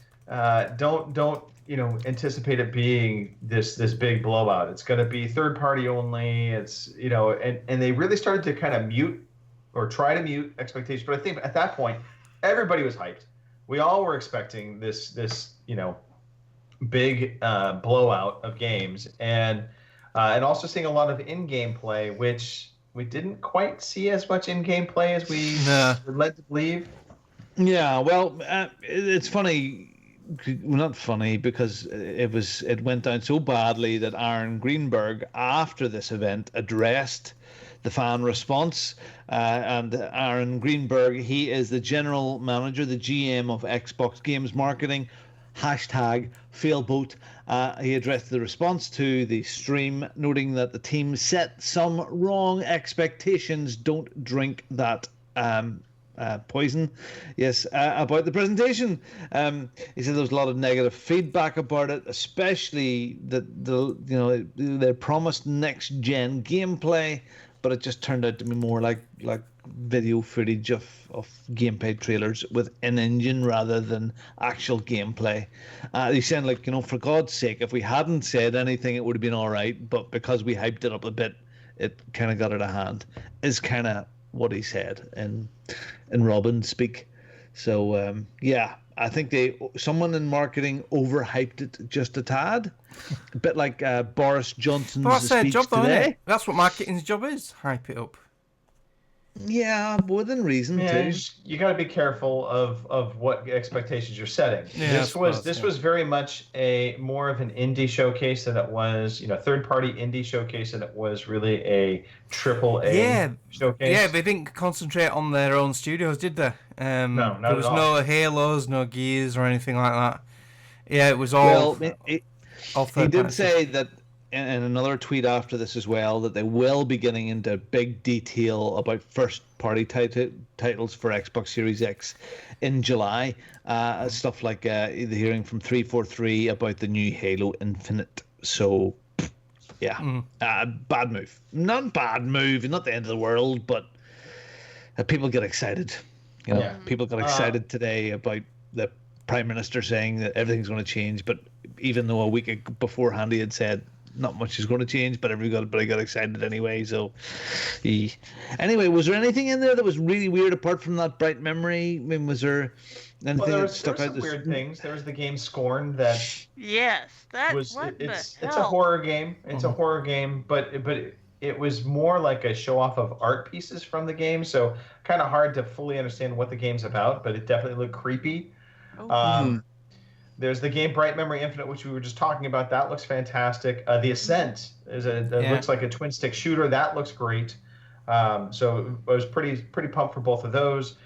don't anticipate it being this big blowout. It's going to be third party only. It's and they really started to kind of mute or try to mute expectations. But I think at that point, everybody was hyped. We all were expecting this big blowout of games, and also seeing a lot of in-game play, which we didn't quite see as much in-game play as we were led to believe. Yeah, well, it's funny. Well, not funny, because it went down so badly that Aaron Greenberg, after this event, addressed the fan response. And Aaron Greenberg, he is the general manager, the GM of Xbox Games Marketing, #Failboat. He addressed the response to the stream, noting that the team set some wrong expectations. Don't drink that poison. Yes, about the presentation. He said there was a lot of negative feedback about it, especially that they promised next gen gameplay, but it just turned out to be more like video footage of gameplay trailers with in-engine rather than actual gameplay. He said, for God's sake, if we hadn't said anything, it would have been all right, but because we hyped it up a bit, it kind of got out of hand, is kind of what he said in Robin speak. So yeah, I think someone in marketing overhyped it just a tad, a bit like Boris Johnson's But that's their speech job, though, isn't today. it? That's what marketing's job is. Hype it up. Yeah, within reason too. You got to be careful of what expectations you're setting. Yeah, This was very much more of an indie showcase than it was, third party indie showcase than it was really a AAA showcase. Yeah, they didn't concentrate on their own studios, did they? No, not there was at all. no Halos, no Gears, or anything like that. Yeah, it was all. All he third did party say that in another tweet after this as well, that they will be getting into big detail about first-party titles for Xbox Series X in July. Stuff like the hearing from 343 about the new Halo Infinite. So, yeah, bad move. Not bad move, not the end of the world, but people get excited. People got excited today about the Prime Minister saying that everything's going to change, but even though a week beforehand he had said not much is going to change, but everybody got excited anyway. So, anyway, was there anything in there that was really weird apart from that bright memory? I mean, was there anything that stuck out? Some weird things. There was the game Scorn that Yes, that was. what It's the a hell? horror game. It's a horror game, but it was more like a show off of art pieces from the game. So kind of hard to fully understand what the game's about, but it definitely looked creepy. There's the game Bright Memory Infinite, which we were just talking about. That looks fantastic. The Ascent looks like a twin stick shooter. That looks great. So I was pretty pumped for both of those.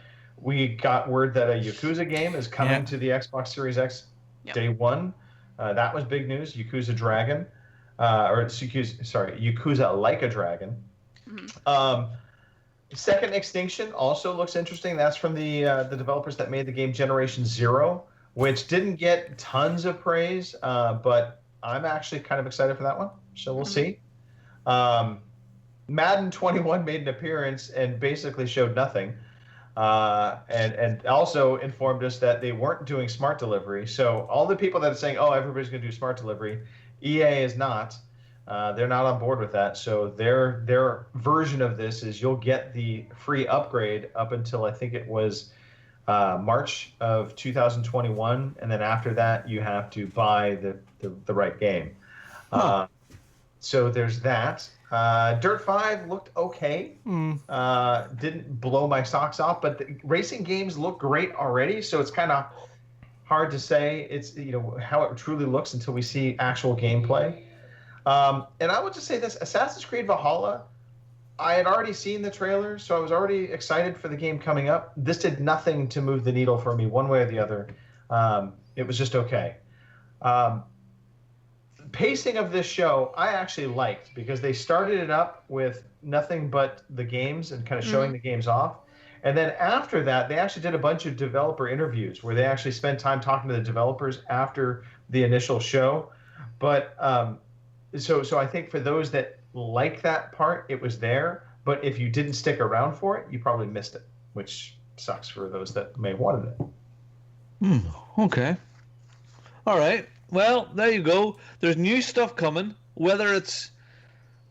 We got word that a Yakuza game is coming to the Xbox Series X day one. That was big news. Yakuza Dragon, Yakuza Like a Dragon. Second Extinction also looks interesting. That's from the developers that made the game Generation Zero, which didn't get tons of praise, but I'm actually kind of excited for that one. So we'll see. Madden 21 made an appearance and basically showed nothing, and also informed us that they weren't doing smart delivery. So all the people that are saying, "Oh, everybody's going to do smart delivery," EA is not. They're not on board with that. So their version of this is you'll get the free upgrade up until I think it was March of 2021, and then after that you have to buy the right game. So there's that. Dirt 5 looked okay. Didn't blow my socks off, but the racing games look great already, so it's kind of hard to say it's how it truly looks until we see actual gameplay. And I would just say this: Assassin's Creed Valhalla, I had already seen the trailer, so I was already excited for the game coming up. This did nothing to move the needle for me one way or the other. It was just okay. Pacing of this show, I actually liked, because they started it up with nothing but the games and kind of showing the games off. And then after that, they actually did a bunch of developer interviews where they actually spent time talking to the developers after the initial show. But so I think for those that like that part, it was there. But if you didn't stick around for it, you probably missed it, which sucks for those that may have wanted it. Okay. All right. Well, there you go. There's new stuff coming. Whether it's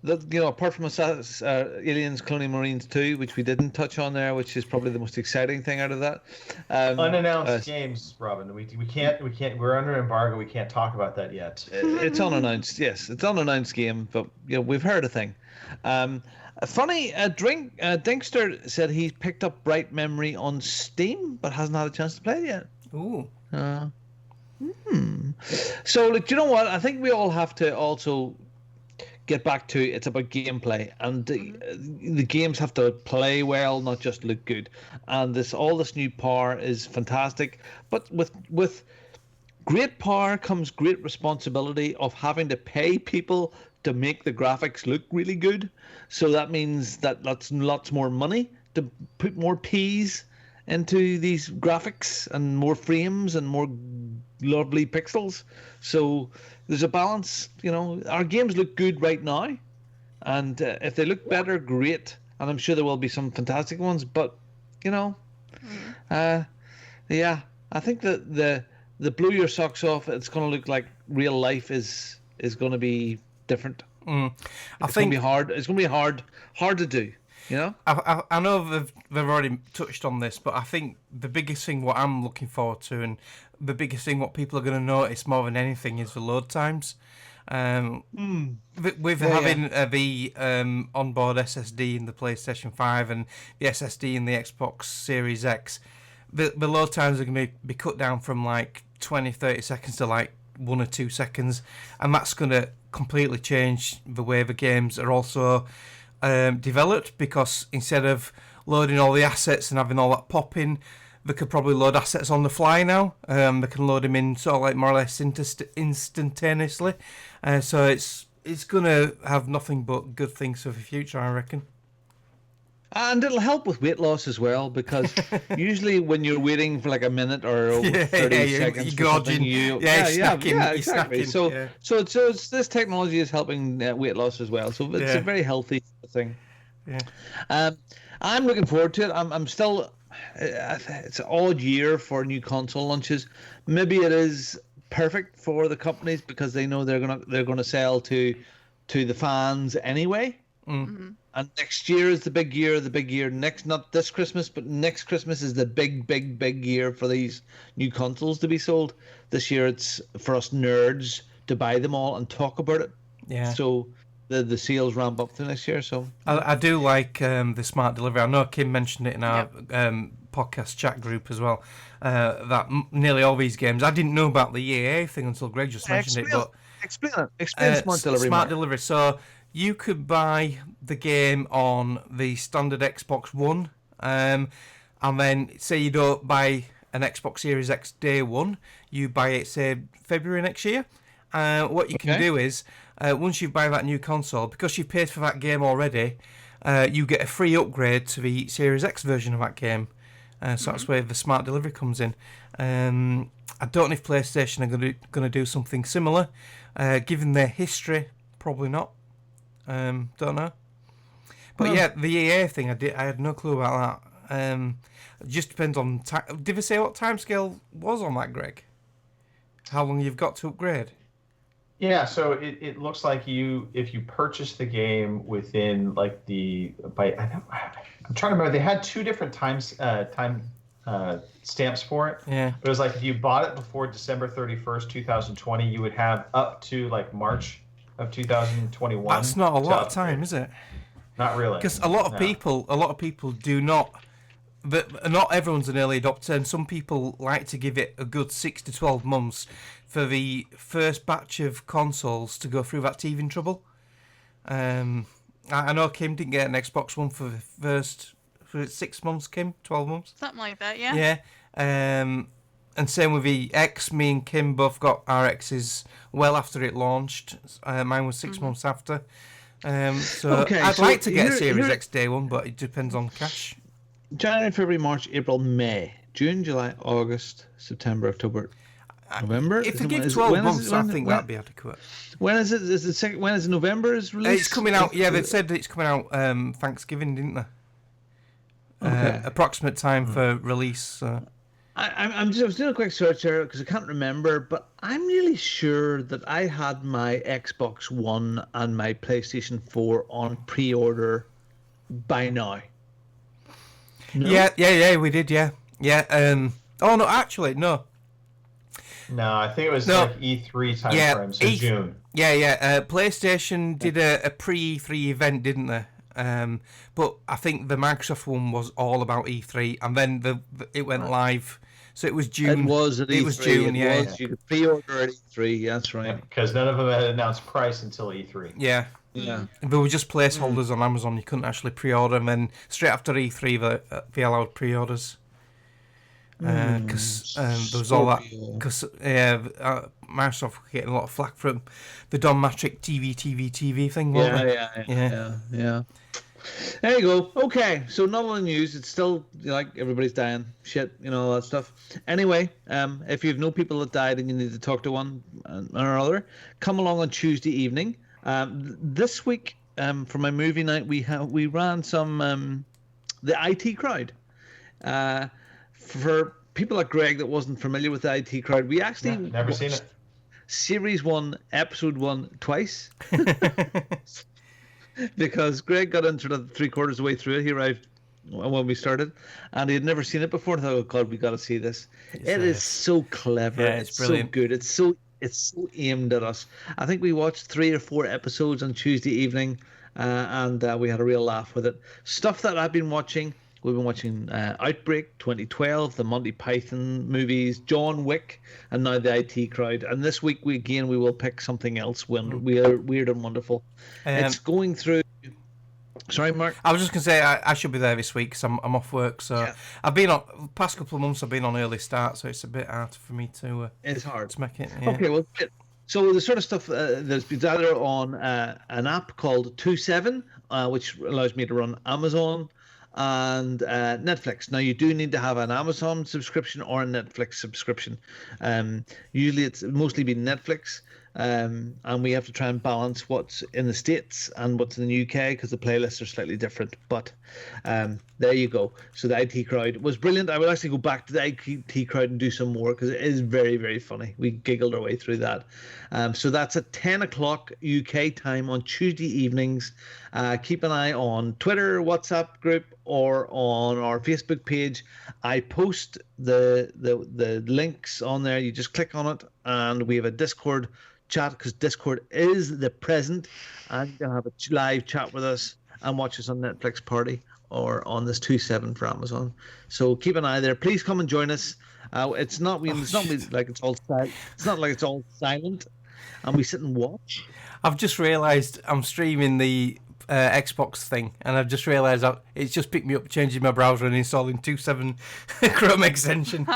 apart from Aliens Colonial Marines 2, which we didn't touch on there, which is probably the most exciting thing out of that. Unannounced games, Robin. We can't. We're under embargo. We can't talk about that yet. It's unannounced. Yes, it's unannounced game, but we've heard a thing. Funny, Dinkster said he picked up Bright Memory on Steam, but hasn't had a chance to play it yet. Ooh. So, do you know what? I think we all have to also get back to it's about gameplay, and the games have to play well, not just look good. And all this new power is fantastic, but with great power comes great responsibility of having to pay people to make the graphics look really good. So that means that's lots more money to put more P's into these graphics and more frames and more lovely pixels. So there's a balance. Our games look good right now, and if they look better, great. And I'm sure there will be some fantastic ones. But I think that the blow your socks off, it's going to look like real life is going to be different. I It's think going to be hard. It's going to be hard to do. You know? I know they've already touched on this, but I think the biggest thing what I'm looking forward to, and the biggest thing what people are going to notice more than anything, is the load times. With having the onboard SSD in the PlayStation 5 and the SSD in the Xbox Series X, the load times are going to be cut down from like 20-30 seconds to like 1 or 2 seconds, and that's going to completely change the way the games are also developed, because instead of loading all the assets and having all that popping, they could probably load assets on the fly now. They can load them in sort of like more or less instantaneously. So it's going to have nothing but good things for the future, I reckon. And it'll help with weight loss as well, because usually when you're waiting for like a minute or 30 seconds, you're gorging. Exactly. Snacking, So it's this technology is helping weight loss as well. So it's a very healthy thing. Yeah. I'm looking forward to it. I'm still. It's an odd year for new console launches. Maybe it is perfect for the companies because they know they're gonna sell to the fans anyway. Mm-hmm. And next year is the big year. Not this Christmas, but next Christmas is the big year for these new consoles to be sold. This year it's for us nerds to buy them all and talk about it. Yeah. So the sales ramp up to next year. So I do like the smart delivery. I know Kim mentioned it in our podcast chat group as well. That nearly all these games. I didn't know about the EA thing until Greg just mentioned it. But explain smart delivery. Smart delivery. So you could buy the game on the standard Xbox One, and then say you don't buy an Xbox Series X day one, you buy it say February next year. What you can do is, once you buy that new console, because you've paid for that game already, you get a free upgrade to the Series X version of that game. So that's where the smart delivery comes in. I don't know if PlayStation are going to do something similar. Given their history, probably not. Don't know. But the EA thing, I had no clue about that. It just depends on time. Did they say what timescale was on that, Greg? How long you've got to upgrade? Yeah, so it looks like if you purchase the game within like I'm trying to remember, they had two different time stamps for it. Yeah. It was like if you bought it before December 31st, 2020, you would have up to like March of 2021. That's not a lot of time, is it? Not really. Because a lot of people do not. Not everyone's an early adopter, and some people like to give it a good 6 to 12 months for the first batch of consoles to go through that teething trouble. I know Kim didn't get an Xbox One for the first 6 months. Kim, 12 months, something like that. Yeah. Yeah. And same with the X. Me and Kim both got our X's well after it launched. Mine was 6 months after. I'd like to get a Series X day one, but it depends on cash. January, February, March, April, May, June, July, August, September, October, November. If they give 12 months, I think that'd be adequate. When is it? When is November is released? It's coming out. Yeah, they said it's coming out Thanksgiving, didn't they? Okay. Approximate time for release. I was doing a quick search there because I can't remember, but I'm really sure that I had my Xbox One and my PlayStation 4 on pre-order by now. No? Yeah, we did, yeah. Oh, no, actually, no. No, I think it was like E3 time frame, so June. Yeah. PlayStation did a pre-E3 event, didn't they? But I think the Microsoft one was all about E3, and then it went live. So it was June. It was at E3. It was June, You could pre-order at E3, that's right. Because none of them had announced price until E3. Yeah. Yeah. There were just placeholders on Amazon. You couldn't actually pre-order, and then straight after E3, they allowed pre-orders. Because there was all that. Because Microsoft were getting a lot of flack from the Don Matrick TV thing. Yeah. There you go. Okay, so not on the news. It's still like everybody's dying. Shit, all that stuff. Anyway, if you know people that died and you need to talk to one or other, come along on Tuesday evening. This week, for my movie night, we ran some the IT Crowd. For people like Greg that wasn't familiar with the IT Crowd, we actually never seen it. Series 1, Episode 1 twice. because Greg got into the 3/4 of the way through it. He arrived when we started, and he had never seen it before. I thought, oh God, we got to see this. It is so clever. Yeah, it's brilliant. So good. It's so aimed at us. I think we watched 3 or 4 episodes on Tuesday evening, and we had a real laugh with it. Stuff that I've been watching. We've been watching Outbreak 2012, the Monty Python movies, John Wick, and now the IT Crowd. And this week we will pick something else. Weird and wonderful. It's going through. Sorry, Mark. I was just gonna say I should be there this week because I'm off work. So yeah. I've been on past couple of months. I've been on early start, so it's a bit hard for me to. It's hard to make it. Yeah. Okay, well. So the sort of stuff there's been either on an app called 27, which allows me to run Amazon and Netflix. Now you do need to have an Amazon subscription or a Netflix subscription. Usually it's mostly been Netflix, and we have to try and balance what's in the States and what's in the UK because the playlists are slightly different. But there you go. So the IT Crowd was brilliant. I will actually go back to the IT Crowd and do some more because it is very, very funny. We giggled our way through that. So that's at 10 o'clock UK time on Tuesday evenings. Keep an eye on Twitter, WhatsApp group, or on our Facebook page. I post the links on there. You just click on it, and we have a Discord chat because Discord is the present, and you can have a live chat with us and watch us on Netflix Party or on this 27 for Amazon. So keep an eye there. Please come and join us. It's not like it's all silent, and we sit and watch. I've just realised I'm streaming the Xbox thing, and I've just realised it's just picked me up, changing my browser and installing 2.7 Chrome extension.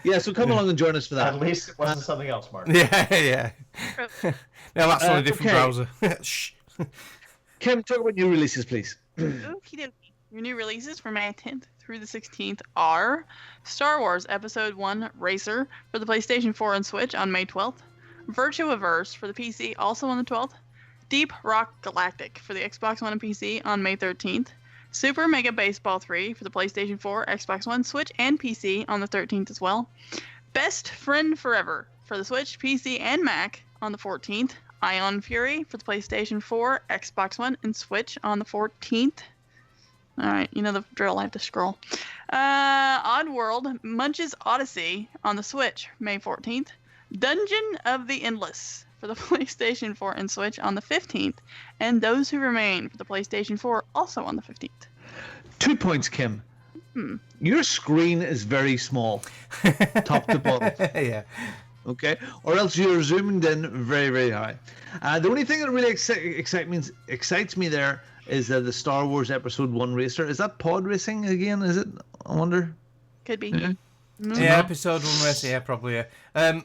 Yeah, so come along and join us for that. At least it wasn't something else, Mark. Yeah. Now that's on a different browser. Shh. Kim, talk about new releases, please. Okie dokie. Your new releases for May 10th through the 16th are Star Wars Episode 1 Racer for the PlayStation 4 and Switch on May 12th, Virtuaverse for the PC also on the 12th, Deep Rock Galactic for the Xbox One and PC on May 13th, Super Mega Baseball 3 for the PlayStation 4, Xbox One, Switch, and PC on the 13th as well, Best Friend Forever for the Switch, PC, and Mac on the 14th, Ion Fury for the PlayStation 4, Xbox One, and Switch on the 14th. Alright, you know the drill, I have to scroll. Oddworld Munch's Odyssey on the Switch, May 14th. Dungeon of the Endless for the PlayStation 4 and Switch on the 15th. And Those Who Remain for the PlayStation 4 also on the 15th. 2 points, Kim. Your screen is very small, top to bottom. Yeah. Okay, or else you're zoomed in very, very high. The only thing that really excites me there is the Star Wars Episode 1 Racer. Is that pod racing again, is it? I wonder. Could be. Yeah, Episode 1 Racer, yeah, probably, yeah.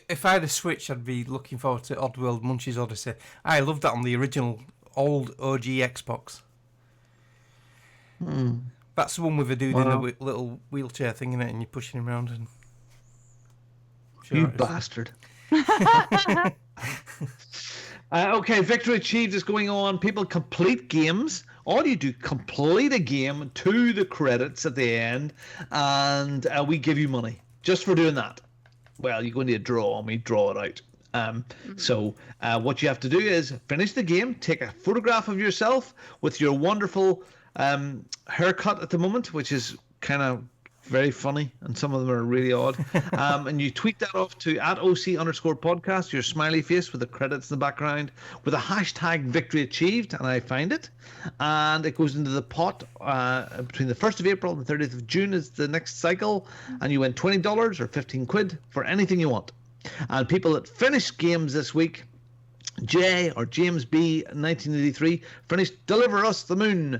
If I had a Switch, I'd be looking forward to Oddworld Munch's Odyssey. I loved that on the original, old OG Xbox. That's the one with the dude in the little wheelchair thing in it, and you're pushing him around. And you bastard. Okay, victory achieved is going on. People complete games. All you do, complete a game to the credits at the end, and we give you money just for doing that. Well, you're going to draw, and we draw it out. So what you have to do is finish the game, take a photograph of yourself with your wonderful haircut at the moment, which is kind of very funny, and some of them are really odd. And you tweet that off to @OC_podcast, your smiley face with the credits in the background, with a hashtag victory achieved, and I find it. And it goes into the pot between the 1st of April and the 30th of June is the next cycle, and you win $20 or 15 quid for anything you want. And people that finish games this week, J or James B 1983 finished Deliver Us the Moon.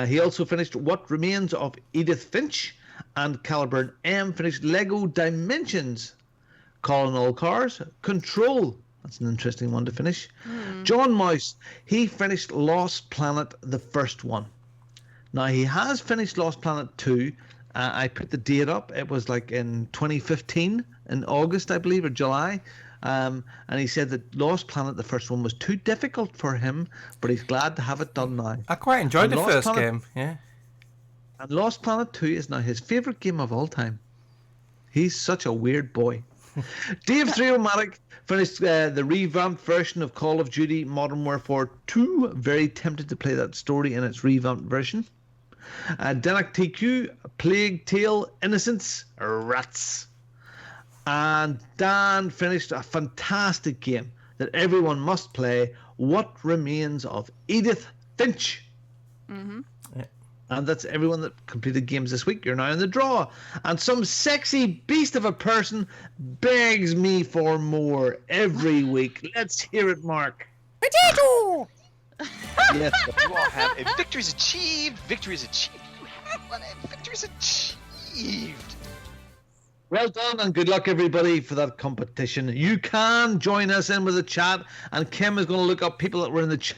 He also finished What Remains of Edith Finch, and Caliburn M finished Lego Dimensions. Colin All Cars, Control. That's an interesting one to finish. John Mouse, he finished Lost Planet, the first one. Now he has finished Lost Planet 2. I put the date up. It was like in 2015, in August, I believe, or July. And he said that Lost Planet, the first one, was too difficult for him, but he's glad to have it done now. I quite enjoyed the first game, yeah. And Lost Planet 2 is now his favourite game of all time. He's such a weird boy. Dave 3-O-Matic finished the revamped version of Call of Duty Modern Warfare 2. Very tempted to play that story in its revamped version. Denak TQ, Plague Tale, Innocence, Rats. And Dan finished a fantastic game that everyone must play, What Remains of Edith Finch. Mm-hmm. And that's everyone that completed games this week. You're now in the draw. And some sexy beast of a person begs me for more every week. Let's hear it, Mark. Potato! Yes. You all have a victory's achieved. Victory's achieved. You have one. A victory's achieved. Well done and good luck, everybody, for that competition. You can join us in with the chat, and Kim is going to look up people that were in the chat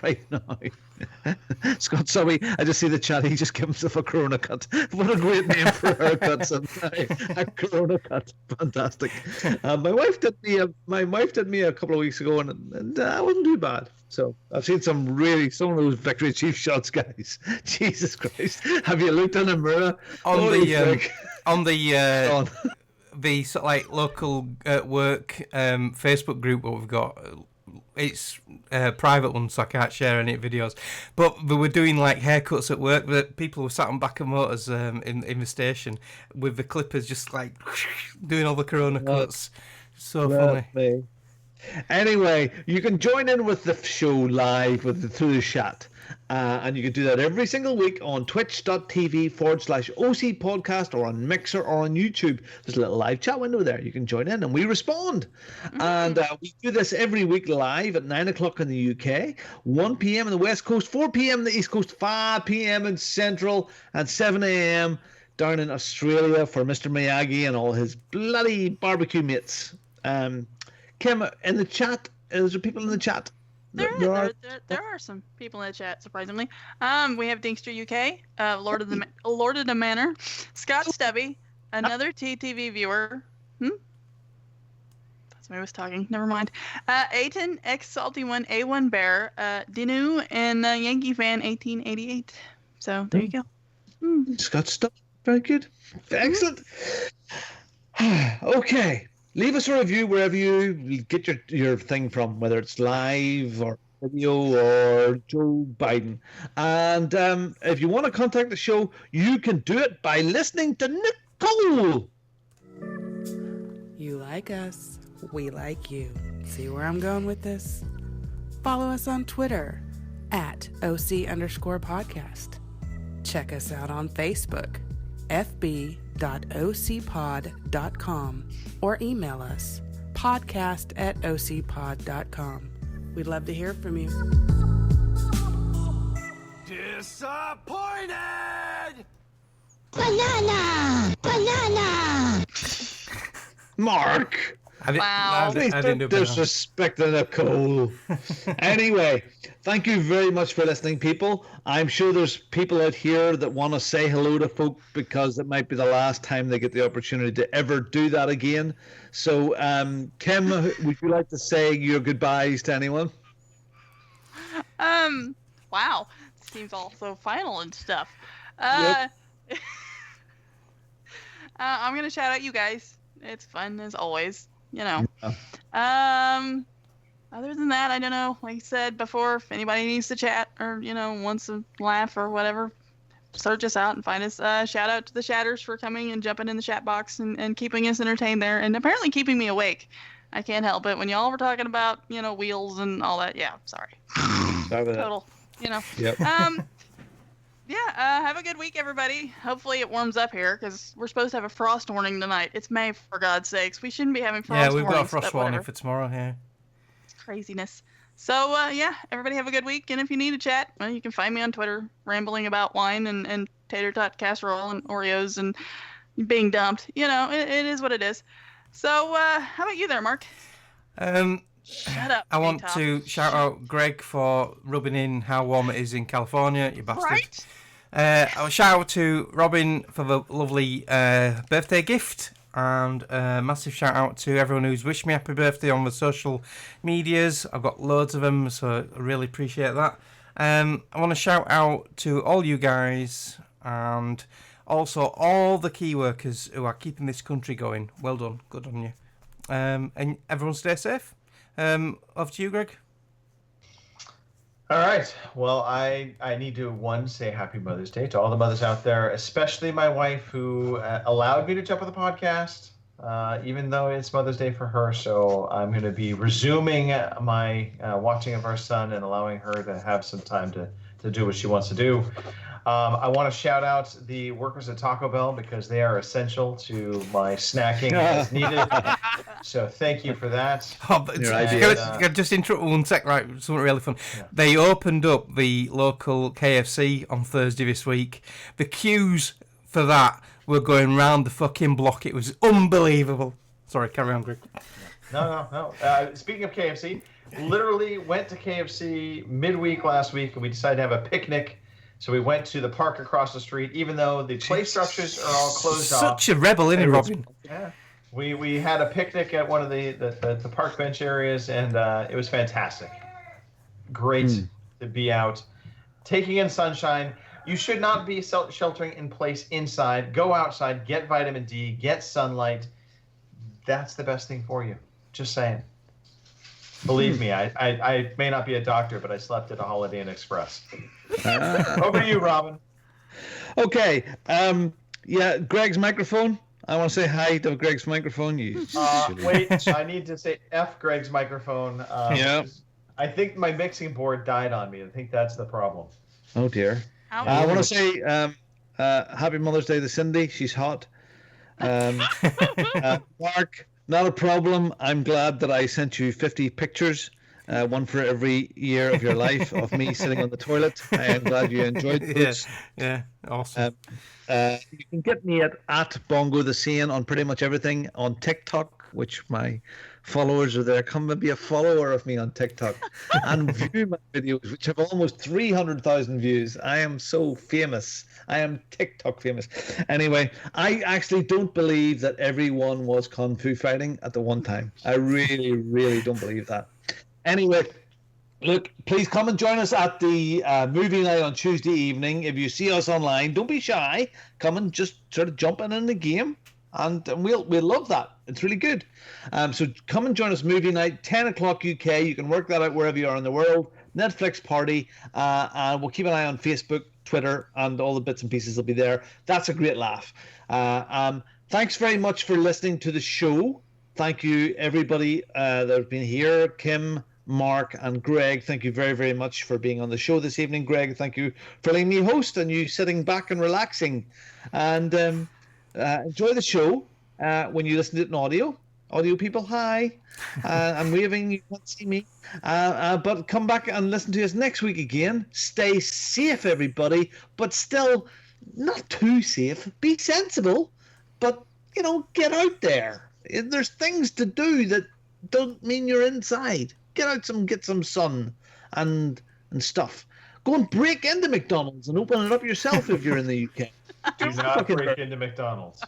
right now. Scott, sorry, I just see the chat. He just gave himself a Corona cut. What a great name for a haircut! A Corona cut, fantastic. My wife did me a couple of weeks ago, and I wasn't too bad. So I've seen some of those Victory Chief shots, guys. Jesus Christ, have you looked in the mirror? On the sort of like local work Facebook group that we've got, it's a private one, so I can't share any videos. But we were doing like haircuts at work. That people were sat on back of motors in the station with the clippers, just like doing all the Corona cuts. So funny. Anyway, you can join in with the show live through the chat. And you can do that every single week on twitch.tv/OC podcast or on Mixer or on YouTube. There's a little live chat window there. You can join in and we respond. Mm-hmm. And we do this every week live at 9 o'clock in the UK, 1 p.m. in the West Coast, 4 p.m. in the East Coast, 5 p.m. in Central, and 7 a.m. down in Australia for Mr. Miyagi and all his bloody barbecue mates. Kim, in the chat, is there people in the chat? There are some people in the chat, surprisingly. We have Dinkster UK, Lord of the Manor, Scott Stubby, another TTV viewer. That's me was talking. Never mind. Aiton, X-Salty1, A1 Bear, Dinu, and Yankee Fan 1888. So there you go. Scott Stubby, very good. Excellent. Okay. Leave us a review wherever you get your thing from, whether it's live or video or Joe Biden. And if you want to contact the show, you can do it by listening to Nicole. You like us, we like you. See where I'm going with this? Follow us on Twitter @OC_podcast. Check us out on Facebook, fb.ocpod.com, or email us, podcast@ocpod.com. We'd love to hear from you. Disappointed! Banana! Mark! Wow. I didn't do disrespecting Nicole. Anyway, thank you very much for listening, people. I'm sure there's people out here that want to say hello to folk because it might be the last time they get the opportunity to ever do that again. So, Kim, would you like to say your goodbyes to anyone? Wow. Seems all so final and stuff. Yep. I'm gonna shout out you guys. It's fun as always. You know. Yeah. Other than that, I don't know. Like I said before, if anybody needs to chat or wants to laugh or whatever, search us out and find us. Shout out to the Shatters for coming and jumping in the chat box and keeping us entertained there, and apparently keeping me awake. I can't help it. When y'all were talking about wheels and all that, yeah, sorry. Total. Yep. Yeah, have a good week, everybody. Hopefully it warms up here, because we're supposed to have a frost warning tonight. It's May, for God's sakes. We shouldn't be having frost warnings. Yeah, we've got a frost warning for tomorrow here. It's craziness. So, yeah, everybody have a good week. And if you need a chat, well, you can find me on Twitter, rambling about wine and tater tot casserole and Oreos and being dumped. It is what it is. So, how about you there, Mark? Shut up. I want to shout out Greg for rubbing in how warm it is in California, you bastard. Right? I'll shout out to Robin for the lovely birthday gift, and a massive shout out to everyone who's wished me happy birthday on the social medias. I've got loads of them, so I really appreciate that. I want to shout out to all you guys, and also all the key workers who are keeping this country going. Well done, good on you. And everyone stay safe. Over to you, Greg. All right. Well, I need to, say Happy Mother's Day to all the mothers out there, especially my wife who allowed me to jump on the podcast, even though it's Mother's Day for her. So I'm going to be resuming my watching of our son and allowing her to have some time to do what she wants to do. I want to shout out the workers at Taco Bell because they are essential to my snacking as needed. So thank you for that. Oh, but just interrupt one sec, right? Something really fun. Yeah. They opened up the local KFC on Thursday this week. The queues for that were going round the fucking block. It was unbelievable. Sorry, carry on, Greg. No. Speaking of KFC, literally went to KFC midweek last week, and we decided to have a picnic. So we went to the park across the street, even though the play structures are all closed off. Such a rebel, isn't it, Robin? Yeah. We had a picnic at one of the park bench areas, and it was fantastic. Great to be out, taking in sunshine. You should not be sheltering in place inside. Go outside, get vitamin D, get sunlight. That's the best thing for you. Just saying. Believe me, I may not be a doctor, but I slept at a Holiday Inn Express. Over to you, Robin. Okay. Greg's microphone. I want to say hi to Greg's microphone. Wait, I need to say F Greg's microphone. I think my mixing board died on me. I think that's the problem. Oh, dear. I want to say Happy Mother's Day to Cindy. She's hot. Mark, not a problem. I'm glad that I sent you 50 pictures, one for every year of your life, of me sitting on the toilet. I am glad you enjoyed those. Yeah, awesome. You can get me at Bongo the Sane on pretty much everything, on TikTok, which my followers are there. Come and be a follower of me on TikTok and view my videos, which have almost 300,000 views. I am so famous. I am TikTok famous. Anyway, I actually don't believe that everyone was Kung Fu fighting at the one time. I really, really don't believe that. Anyway, look, please come and join us at the movie night on Tuesday evening. If you see us online, don't be shy. Come and just sort of jump in the game, and we'll love that. It's really good. So come and join us movie night, 10 o'clock UK. You can work that out wherever you are in the world. Netflix party, and we'll keep an eye on Facebook, Twitter, and all the bits and pieces will be there. That's a great laugh. Thanks very much for listening to the show. Thank you, everybody that has been here. Kim, Mark, and Greg, thank you very, very much for being on the show this evening. Greg, thank you for letting me host and you sitting back and relaxing. And enjoy the show when you listen to it in audio. Audio people, hi. I'm waving, you can't see me. But come back and listen to us next week again. Stay safe, everybody, but still not too safe. Be sensible, but, get out there. There's things to do that don't mean you're inside. Get out get some sun and stuff. Go and break into McDonald's and open it up yourself if you're in the UK. Do not break into McDonald's.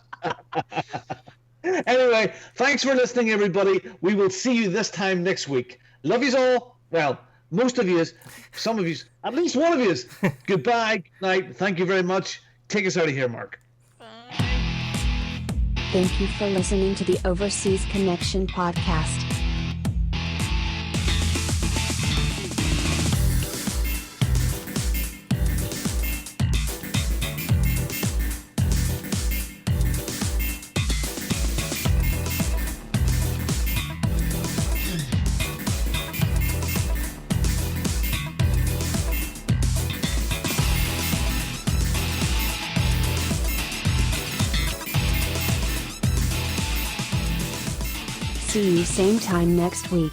Anyway, thanks for listening, everybody. We will see you this time next week. Love yous all. Well, most of yous, some of yous, at least one of yous. Goodbye, good night. Thank you very much. Take us out of here, Mark. Thank you for listening to the Overseas Connection podcast. See you same time next week.